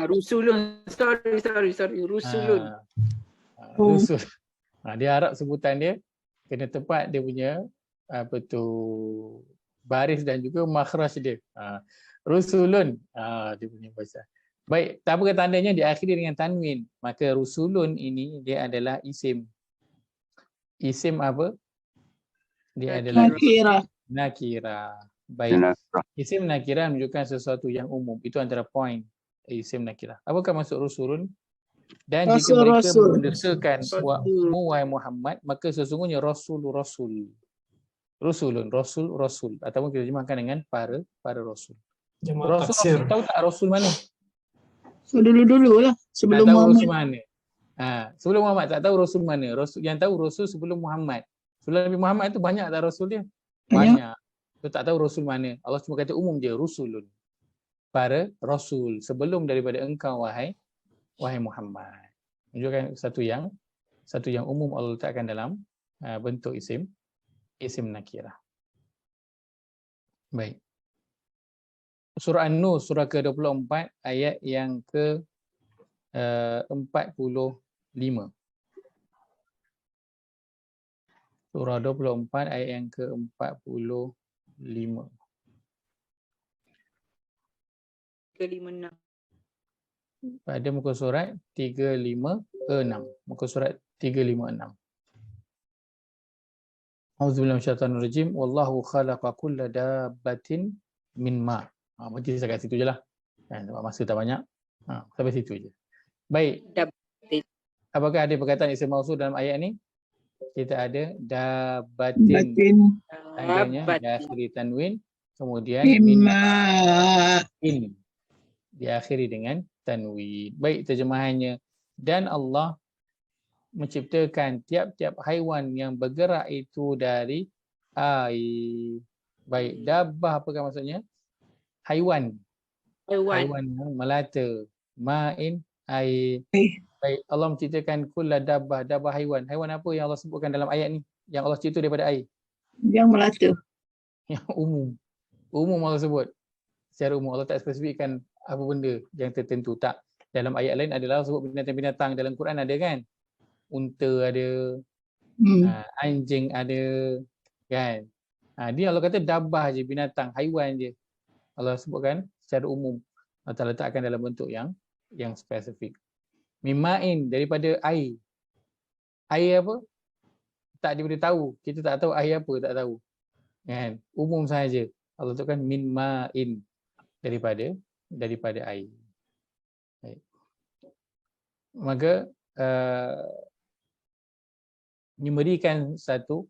Speaker 2: Rusulun. Sorry. Rusulun.
Speaker 1: Rusul. Dia harap sebutan dia kena tepat dia punya baris dan juga makhraj dia. Rusulun. Dia punya bahasa. Baik, apakah tandanya? Diakhiri dengan tanwin. Maka rusulun ini dia adalah isim. Isim apa? Dia adalah nakirah. Baik. Isim nakirah menunjukkan sesuatu yang umum. Itu antara poin isim nakirah. Apakah maksud rusulun? Dan jika mereka mendesakan wahai Muhammad, maka sesungguhnya rasul. Rusulun, rasul. Ataupun kita terjemahkan dengan para rasul. Rasul, tahu tak rasul mana?
Speaker 4: So dulu-dulu lah
Speaker 1: Tak
Speaker 4: sebelum
Speaker 1: tahu
Speaker 4: Muhammad.
Speaker 1: Rasul mana. Sebelum Muhammad tak tahu Rasul mana. Rasul yang tahu Rasul sebelum Muhammad. Sebelum Nabi Muhammad tu banyak tak Rasul dia?
Speaker 4: Banyak.
Speaker 1: Banyak. Tu tak tahu Rasul mana. Allah cuma kata umum je, Rusulun. Para Rasul sebelum daripada engkau wahai Muhammad. Menunjukkan satu yang umum Allah letakkan dalam bentuk isim nakirah. Baik. Surah An-Nur surah ke-24 ayat yang ke 45. Surah 24 ayat yang ke-45.
Speaker 2: 356.
Speaker 1: Pada muka surat 356. Muka surat 356. Auzubillahi minasyaitonir rajim. Wallahu khalaqa kulla dabbatin min ma. Berhenti saya kat situ je lah. Sebab masa tak banyak. Sampai situ je. Baik. Apakah ada perkataan isim mausul dalam ayat ni? Kita ada dabbatin.
Speaker 4: Batin.
Speaker 1: Tandanya diakhiri tanwin. Kemudian
Speaker 4: Mimma.
Speaker 1: in. Diakhiri dengan tanwin. Baik terjemahannya. Dan Allah menciptakan tiap-tiap haiwan yang bergerak itu dari air. Baik, dabbah apakah maksudnya? Haiwan yang melata. Ma'in, air. Baik, Allah menciptakan kulla dabbah haiwan. Haiwan apa yang Allah sebutkan dalam ayat ni? Yang Allah cipta daripada air.
Speaker 4: Yang melata.
Speaker 1: Yang umum. Umum Allah sebut. Secara umum Allah tak spesifikkan apa benda yang tertentu. Tak. Dalam ayat lain adalah sebut binatang-binatang. Dalam Quran ada kan? Unta ada. Anjing ada. Kan? Dia Allah kata dabbah je, binatang, haiwan je. Allah sebutkan secara umum. Allah letakkan dalam bentuk yang spesifik. Mimain, daripada air. Air apa? Tak diberitahu. Kita tak tahu air apa, tak tahu. Kan? Umum sahaja. Allah letakkan min ma'in, daripada air. Baik. Maka memberikan satu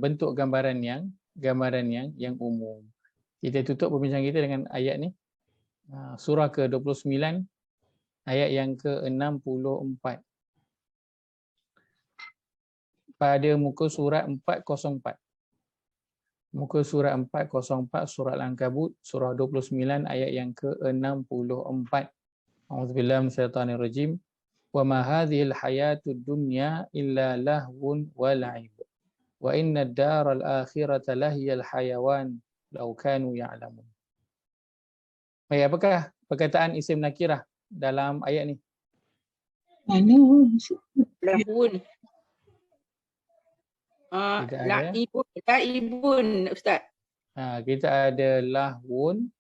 Speaker 1: bentuk gambaran yang umum. Kita tutup perbincangan kita dengan ayat ni. Surah ke-29 ayat yang ke-64. Pada muka surat 404. Muka surat 404 surah Al-Ankabut surah 29 ayat yang ke-64. A'udzubillahi minasyaitonir rajim. Wa ma hadhil hayatud dunya illa lahwun wa la'ib. Wa inna ad-daral akhirata lahiyal hayawan law kanu ya'lamun. Baik, apakah perkataan isim nakirah dalam ayat ni?
Speaker 4: Mana?
Speaker 2: Lahun. La'ibun Ustaz.
Speaker 1: Kita ada lahwun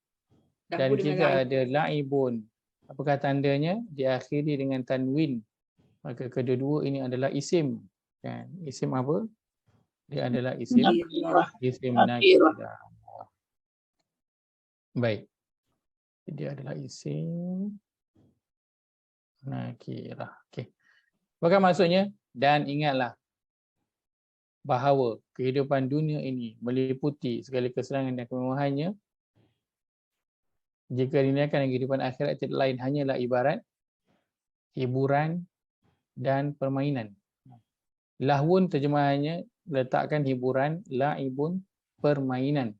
Speaker 1: dan kita ada la'ibun. Apakah tandanya? Diakhiri dengan tanwin. Maka kedua-dua ini adalah isim. Kan? Isim apa? Dia adalah isim nakirah. Baik. Dia adalah isim nakirah. Okey. Apakah maksudnya? Dan ingatlah bahawa kehidupan dunia ini meliputi segala kesenangan dan kemewahannya. Jika diniakan kehidupan akhirat tidak lain hanyalah ibarat hiburan dan permainan. Lahwun terjemahannya letakkan hiburan, la'ibun permainan.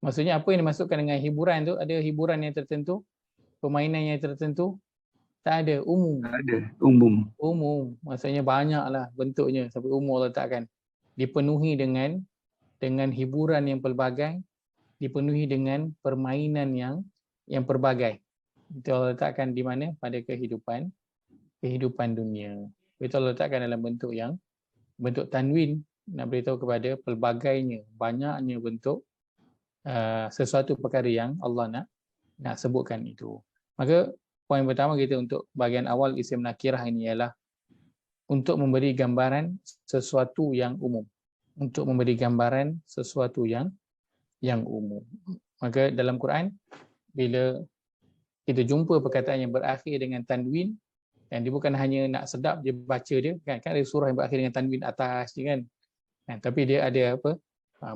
Speaker 1: Maksudnya apa yang dimasukkan dengan hiburan tu? Ada hiburan yang tertentu, permainan yang tertentu? Tak ada, umum.
Speaker 8: Tak ada, umum.
Speaker 1: Umum, maksudnya banyaklah bentuknya sampai umum Allah letakkan. Dipenuhi dengan hiburan yang pelbagai, dipenuhi dengan permainan yang pelbagai. Itu Allah letakkan di mana? Pada kehidupan dunia. Itu Allah letakkan dalam bentuk tanwin, nak beritahu kepada pelbagainya, banyaknya bentuk sesuatu perkara yang Allah nak sebutkan itu. Maka poin pertama kita untuk bahagian awal isim nakirah ini ialah untuk memberi gambaran sesuatu yang umum. Untuk memberi gambaran sesuatu yang umum. Maka dalam Quran, bila kita jumpa perkataan yang berakhir dengan tanwin, dan dia bukan hanya nak sedap je baca dia, kan ada surah yang berakhir dengan tanwin atas je kan. Tapi dia ada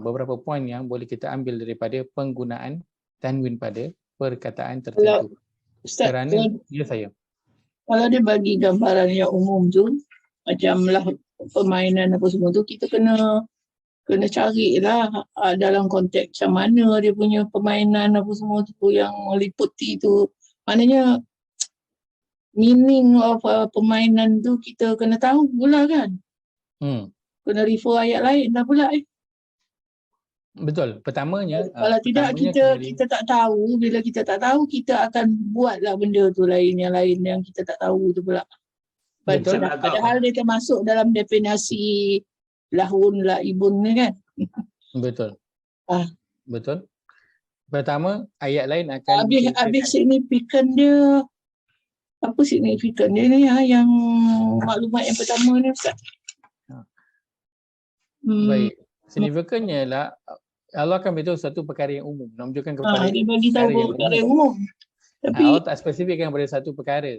Speaker 1: beberapa poin yang boleh kita ambil daripada penggunaan tanwin pada perkataan tertentu.
Speaker 4: Ustaz,
Speaker 1: Kerana ya saya.
Speaker 4: kalau dia bagi gambaran yang umum tu, macam lah permainan apa semua tu, kita kena carilah dalam konteks macam mana dia punya permainan apa semua tu yang meliputi tu. Maknanya meaning of permainan tu kita kena tahu pula kan. Kena refer ayat lain dah pula
Speaker 1: Betul. Pertamanya
Speaker 4: kalau tidak kita tak tahu, bila kita tak tahu kita akan buatlah benda tu yang lain yang kita tak tahu tu pula.
Speaker 1: Betul.
Speaker 4: Padahal dia termasuk dalam definisi lahun laibun ni kan.
Speaker 1: Betul. Betul. Pertama, ayat lain akan
Speaker 4: habis signifikan dia. Apa signifikan dia ni yang maklumat yang pertama ni Ustaz?
Speaker 1: Baik. Signifikannya ialah Allah akan beritahu satu perkara yang umum, nak menunjukkan kepada
Speaker 4: dia bagi tahu perkara yang umum. Tapi
Speaker 1: Allah tak spesifikkan pada satu perkara.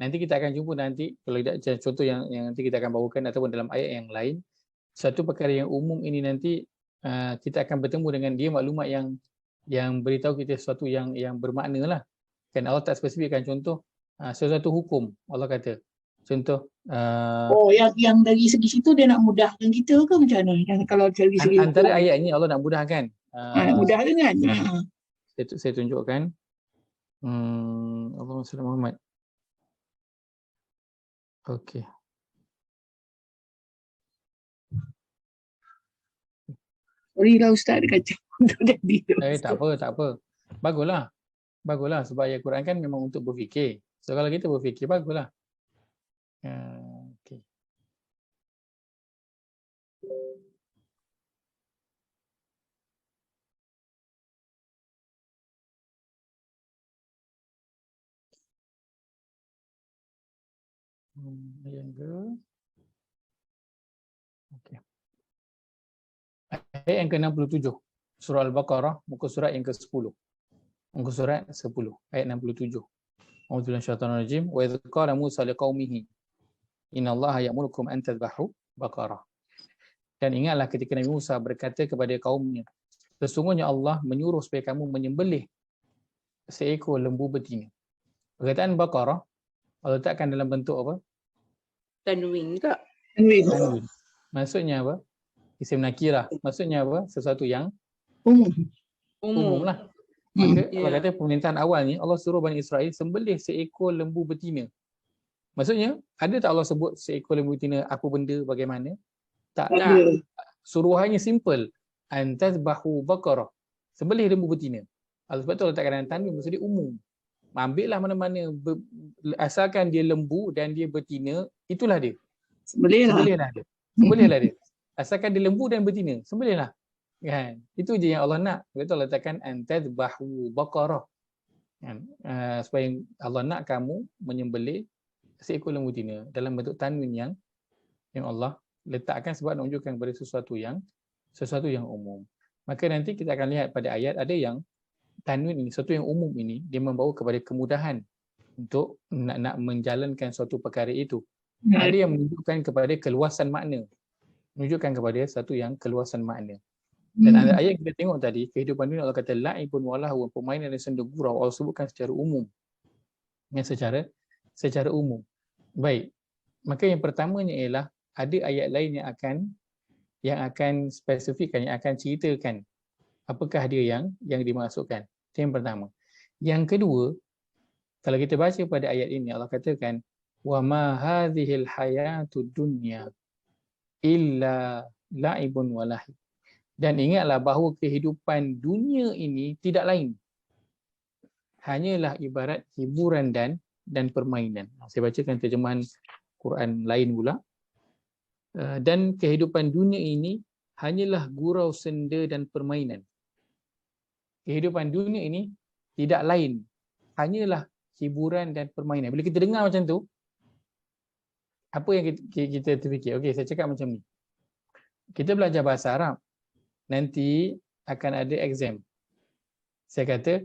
Speaker 1: Nanti kita akan jumpa nanti, kalau tidak contoh yang nanti kita akan bawakan ataupun dalam ayat yang lain, satu perkara yang umum ini nanti kita akan bertemu dengan dia maklumat yang beritahu kita sesuatu yang bermakna lah. Kan Allah tak spesifikkan contoh sesuatu hukum, Allah kata. Contoh
Speaker 4: yang dari segi situ dia nak mudahkan kita ke macam mana? Yang kalau dari segi
Speaker 1: antara ayat ini Allah nak mudahkan.
Speaker 4: Mudahkan kan?
Speaker 1: Saya tunjukkan. Allahumma salli Muhammad. Okey.
Speaker 4: Sorry lah Ustaz, dia kacau.
Speaker 1: Tak apa. Baguslah sebab ayat Quran kan memang untuk berfikir. So kalau kita berfikir baguslah. Okay. Yang ke okay. Ayat yang ke-67 surah Al-Baqarah, muka surat yang ke-10. Muka surat 10 ayat 67. A'udzubillahi minasyaitonir rajim. Wa idz qala Musa liqaumihi innallaha ya'murukum an tadhbahu baqarah. Dan ingatlah ketika Nabi Musa berkata kepada kaumnya, sesungguhnya Allah menyuruh supaya kamu menyembelih seekor lembu betina. Perkataan baqarah Allah letakkan dalam bentuk apa?
Speaker 2: Tanwin tak?
Speaker 1: Tanwin. Maksudnya apa? Isim nakirah. Maksudnya apa? Sesuatu yang umum lah. Maka Allah kata permintaan awal ni Allah suruh Bani Israel sembelih seekor lembu betina. Maksudnya ada tak Allah sebut seekor lembu betina apa benda bagaimana? Tak. Suruhannya simple. Antazbahu baqarah. Sembelih lembu betina. Sebab tu Allah letakkan dalam tanwin, maksud dia umum. Ambillah mana-mana asalkan dia lembu dan dia betina, itulah dia. Sembelihlah dia. Asalkan dia lembu dan betina, sembelihlah. Kan? Itu je yang Allah nak. Sebab tu Allah letakkan antazbahu baqarah. Kan? Supaya Allah nak kamu menyembelih seekor lembu betina dalam bentuk tanwin yang Allah letakkan sebab nak menunjukkan kepada sesuatu yang umum. Maka nanti kita akan lihat pada ayat ada yang tanwin ini, sesuatu yang umum ini, dia membawa kepada kemudahan untuk nak menjalankan suatu perkara itu. Ada yang menunjukkan kepada keluasan makna. Menunjukkan kepada satu yang keluasan makna. Dan ada ayat kita tengok tadi, kehidupan dunia Allah kata la'ibun walahu, permainan dan senda gurau, Allah sebutkan secara umum. Yang secara umum. Baik. Maka yang pertamanya ialah ada ayat lain yang akan spesifikkan, yang akan ceritakan apakah dia yang dimasukkan. Itu yang pertama. Yang kedua, kalau kita baca pada ayat ini Allah katakan wa ma hadhil hayatud dunya illa la'ibun wa lahib. Dan ingatlah bahawa kehidupan dunia ini tidak lain, hanyalah ibarat hiburan dan permainan. Saya bacakan terjemahan Quran lain pula. Dan kehidupan dunia ini hanyalah gurau senda dan permainan. Kehidupan dunia ini tidak lain, hanyalah hiburan dan permainan. Bila kita dengar macam tu, apa yang kita terfikir? Okey, saya cakap macam ni. Kita belajar bahasa Arab, nanti akan ada exam. Saya kata,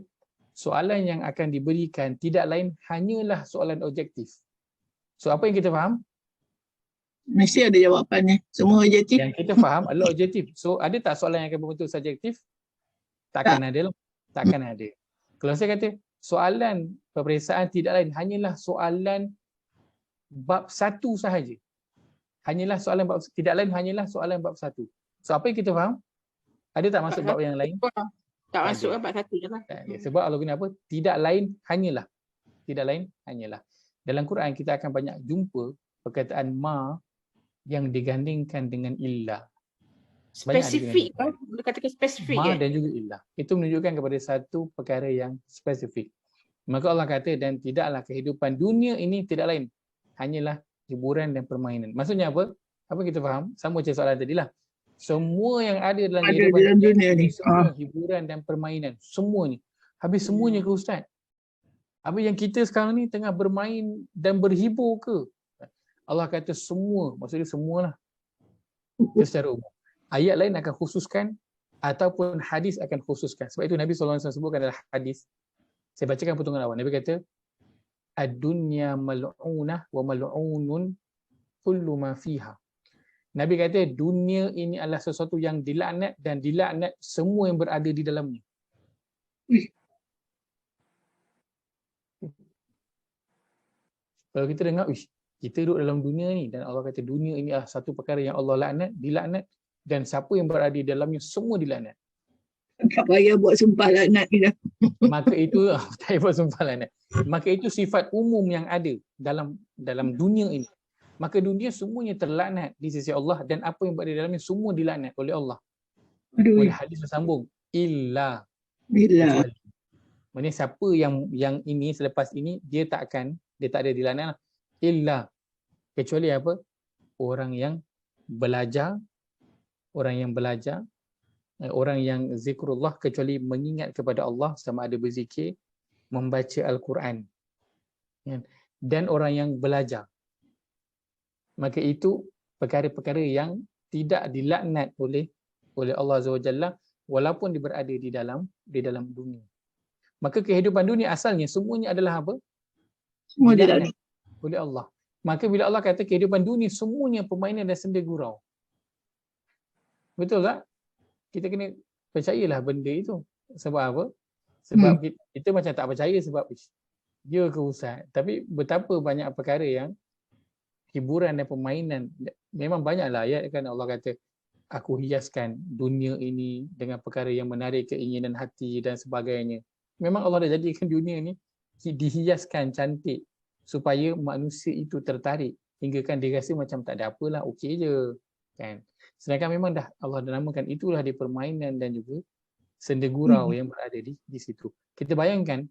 Speaker 1: soalan yang akan diberikan tidak lain hanyalah soalan objektif. So, apa yang kita faham?
Speaker 4: Mesti ada jawapannya. Semua objektif.
Speaker 1: Yang kita faham adalah objektif. So, ada tak soalan yang akan berbentuk subjektif? Takkan ada lah. Takkan ada. Kalau saya kata soalan peperiksaan tidak lain hanyalah soalan bab 1 sahaja. Hanyalah soalan bab tidak lain hanyalah soalan bab 1. So apa yang kita faham? Ada tak masuk bab yang lain?
Speaker 2: Tak
Speaker 1: Tak
Speaker 2: masuk
Speaker 1: ada.
Speaker 2: bab 1 je lah.
Speaker 1: Tak ada. Sebab Allah guna apa? Tidak lain hanyalah. Tidak lain hanyalah. Dalam Quran kita akan banyak jumpa perkataan ma yang digandingkan dengan illah. Banyak
Speaker 2: Spesifik
Speaker 1: digandingkan.
Speaker 2: kan? Boleh katakan spesifik
Speaker 1: Ma
Speaker 2: kan?
Speaker 1: dan juga illah. Itu menunjukkan kepada satu perkara yang spesifik. Maka Allah kata dan tidaklah kehidupan dunia ini tidak lain hanyalah hiburan dan permainan. Maksudnya apa? Apa kita faham? Sama macam soalan tadi lah. Semua yang ada dalam
Speaker 4: Ada
Speaker 1: kehidupan
Speaker 4: dalam dunia ni.
Speaker 1: semua hiburan dan permainan. Semuanya. Habis semuanya ke Ustaz? Habis yang kita sekarang ni tengah bermain dan berhibur ke? Allah kata semua. Maksudnya semualah. Itu secara umum. Ayat lain akan khususkan ataupun hadis akan khususkan. Sebab itu Nabi SAW sebutkan dalam hadis. Saya bacakan potongan awal. Nabi kata, ad-dunya mal'unah wa mal'unun kullu ma fiha. Nabi kata dunia ini adalah sesuatu yang dilaknat dan dilaknat semua yang berada di dalamnya. Kalau kita dengar, kita duduk dalam dunia ni dan Allah kata dunia ini adalah satu perkara yang Allah laknat, dilaknat dan siapa yang berada di dalamnya semua dilaknat.
Speaker 4: Tak payah buat sumpah laknat ni dah.
Speaker 1: Maka itu tak payah buat sumpah laknat. Maka itu sifat umum yang ada dalam dunia ini. Maka dunia semuanya terlaknat di sisi Allah dan apa yang berada di dalamnya semua dilaknat oleh Allah.
Speaker 4: Aduh.
Speaker 1: Oleh hadis bersambung illa
Speaker 4: Bila.
Speaker 1: kecuali. Maksudnya siapa yang ini selepas ini dia tak ada dilaknat illa kecuali apa? Orang yang belajar, orang yang zikrullah kecuali mengingat kepada Allah sama ada berzikir, membaca Al-Quran. Dan orang yang belajar. Maka itu perkara-perkara yang tidak dilaknat oleh Allah Azza wa Jalla walaupun dia berada di dalam dunia. Maka kehidupan dunia asalnya semuanya adalah apa?
Speaker 4: Semua
Speaker 1: Dilaknat
Speaker 4: dilaknat.
Speaker 1: oleh Allah. Maka bila Allah kata kehidupan dunia semuanya permainan dan senda gurau. Betul tak? Kita kena percayalah benda itu. Sebab apa? Sebab kita macam tak percaya sebab dia ke Ustaz. Tapi betapa banyak perkara yang hiburan dan permainan. Memang banyaklah ayat kan Allah kata aku hiaskan dunia ini dengan perkara yang menarik keinginan hati dan sebagainya. Memang Allah dah jadikan dunia ni dihiaskan cantik supaya manusia itu tertarik hingga kan dia rasa macam tak ada apalah, okey je kan. Sedangkan memang dah Allah dah namakan itulah dia permainan dan juga senda gurau yang berada di situ. Kita bayangkan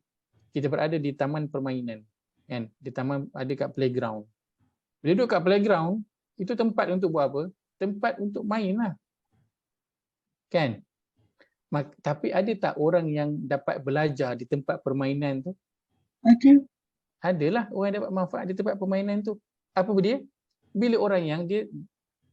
Speaker 1: kita berada di taman permainan kan, di taman ada kat playground. Bila duduk kat playground, itu tempat untuk buat apa? Tempat untuk main lah. Kan? Tapi ada tak orang yang dapat belajar di tempat permainan tu?
Speaker 4: Ada.
Speaker 1: Adalah orang yang dapat manfaat di tempat permainan tu. Apa dia? Bila orang yang dia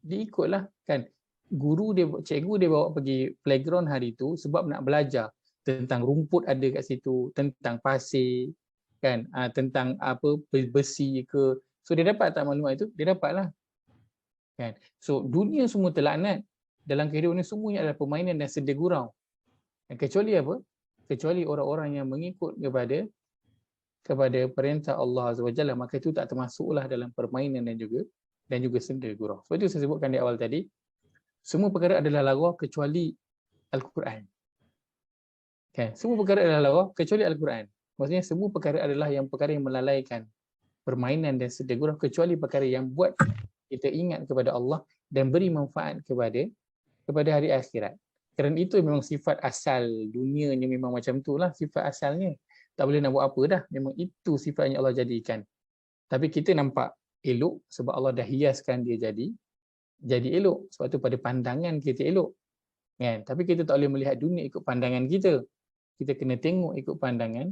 Speaker 1: ikutlah kan. Cikgu dia bawa pergi playground hari tu sebab nak belajar tentang rumput ada kat situ, tentang pasir, kan? Tentang apa besi ke. So dia dapat tak maklumat itu? Dia dapatlah. Kan? So dunia semua terlaknat. Dalam kehidupan ini semuanya adalah permainan dan senda gurau. Kecuali apa? Kecuali orang-orang yang mengikut kepada perintah Allah Azza wa Jalla, maka itu tak termasuklah dalam permainan dan juga senda gurau. Sebab itu saya sebutkan di awal tadi, semua perkara adalah lawa kecuali Al-Quran. Kan? Semua perkara adalah lawa kecuali Al-Quran. Maksudnya semua perkara adalah perkara yang melalaikan permainan dan senda gurau kecuali perkara yang buat kita ingat kepada Allah dan beri manfaat kepada hari akhirat. Kerana itu memang sifat asal dunianya memang macam itulah sifat asalnya. Tak boleh nak buat apa dah. Memang itu sifat yang Allah jadikan. Tapi kita nampak elok sebab Allah dah hiaskan dia jadi elok. Sebab tu pada pandangan kita elok. Kan? Tapi kita tak boleh melihat dunia ikut pandangan kita. Kita kena tengok ikut pandangan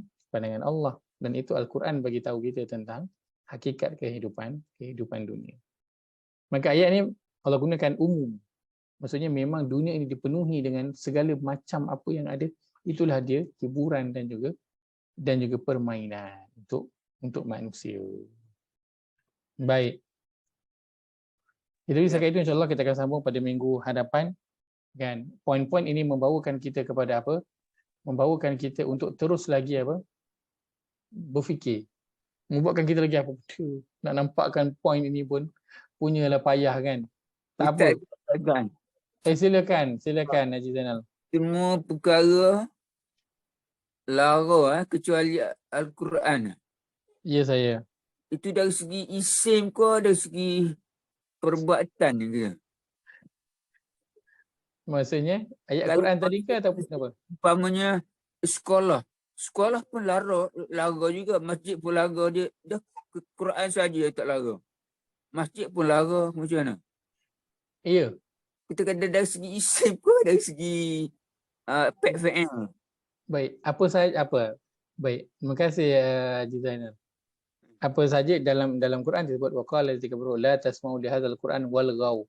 Speaker 1: Allah. Dan itu Al-Quran bagi tahu kita tentang hakikat kehidupan dunia. Maka ayat ni Allah gunakan umum. Maksudnya memang dunia ini dipenuhi dengan segala macam apa yang ada. Itulah dia hiburan dan juga permainan untuk manusia. Baik. Jadi sekarang itu insya-Allah kita akan sambung pada minggu hadapan. Kan? Poin-poin ini membawakan kita kepada apa? membawakan kita untuk terus lagi apa? Berfikir. Membuatkan kita lagi apa? Nak nampakkan poin ini pun punyalah payah kan. Tak apa.
Speaker 8: Ustaz,
Speaker 1: Silakan Haji Zainal.
Speaker 8: semua perkara lara kecuali Al-Quran.
Speaker 1: Ya saya.
Speaker 8: Itu dari segi isim ke dari segi perbuatan ke?
Speaker 1: Maksudnya ayat
Speaker 8: Kalau
Speaker 1: Quran tadi ke ataupun apa?
Speaker 8: umpamanya sekolah. Sekolah pun lara juga, masjid pun lara dia. Dah Quran saja tak lara. Masjid pun lara, macam mana?
Speaker 1: Ya.
Speaker 8: Kita kata dari segi isim ke dari segi fi'il.
Speaker 1: Baik, Baik, terima kasih Haji Zainal. Apa saja dalam Quran disebut waqala allazina kafaru la tasma'u li hadzal Quran walghaw,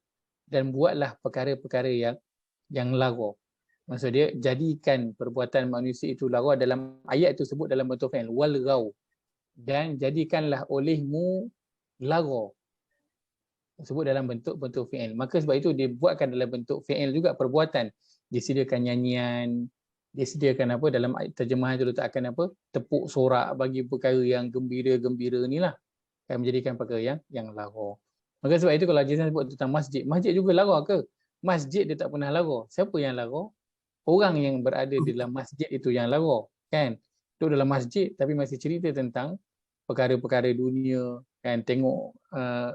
Speaker 1: dan buatlah perkara-perkara yang lara. Maksud dia jadikan perbuatan manusia itu lara. Dalam ayat itu sebut dalam bentuk fi'il walghaw, dan jadikanlah olehmu lara. Sebut dalam bentuk fi'il. Maka sebab itu dibuatkan dalam bentuk fi'il juga perbuatan. Disediakan nyanyian, disediakan apa dalam terjemahan itu letakkan apa? Tepuk sorak bagi perkara yang gembira-gembira inilah. Akan menjadikan perkara yang lara. Maka sebab itu kalau Haji Zainal sebut tentang masjid, masjid juga lara ke? Masjid dia tak pernah lara. Siapa yang lara? Orang yang berada di dalam masjid itu yang lara, kan? Duduk dalam masjid tapi masih cerita tentang perkara-perkara dunia, kan, tengok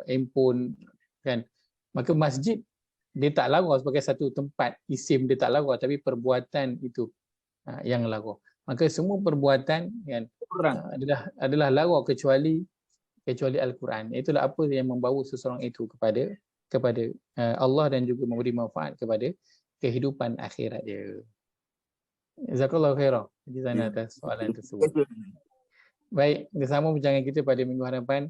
Speaker 1: handphone, kan. Maka masjid dia tak lara sebagai satu tempat, isim dia tak lara, tapi perbuatan itu yang lara. Maka semua perbuatan kan adalah lara kecuali Al-Quran. Itulah apa yang membawa seseorang itu kepada Allah dan juga memberi manfaat kepada kehidupan akhirat dia. Jazakallahu khairan di sana atas soalan tersebut. Baik, bersama perbincangan kita pada minggu hadapan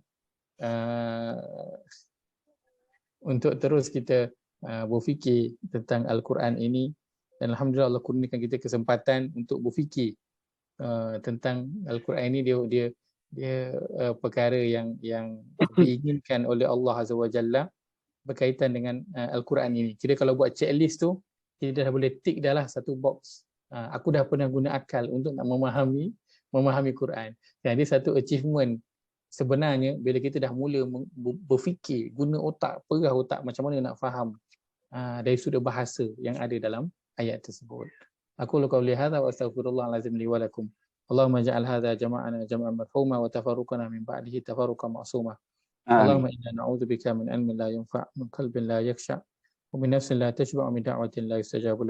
Speaker 1: untuk terus kita berfikir tentang Al-Quran ini, dan alhamdulillah Allah kurniakan kita kesempatan untuk berfikir tentang Al-Quran ini. Dia perkara yang diinginkan oleh Allah Azza wa Jalla berkaitan dengan Al-Quran ini. Kira kalau buat checklist tu, kita dah boleh tick dah lah satu box. Aku dah pernah guna akal untuk nak memahami Quran. Jadi satu achievement sebenarnya bila kita dah mula berfikir, guna otak, perah otak macam mana nak faham dari sudut bahasa yang ada dalam ayat tersebut. Aku qauli hadza wa astaghfirullahalazim li wa lakum. Allahumma ja'al hadza jama'ana jam'an marhuma wa tafarruqana min ba'dihi tafarruqan ma'suma. Allahumma inna na'udzubika min ilmin la yanfa', min qalbin la yakhsha, wa min nafsin la tashba', wa min da'watin la yustajabu laha.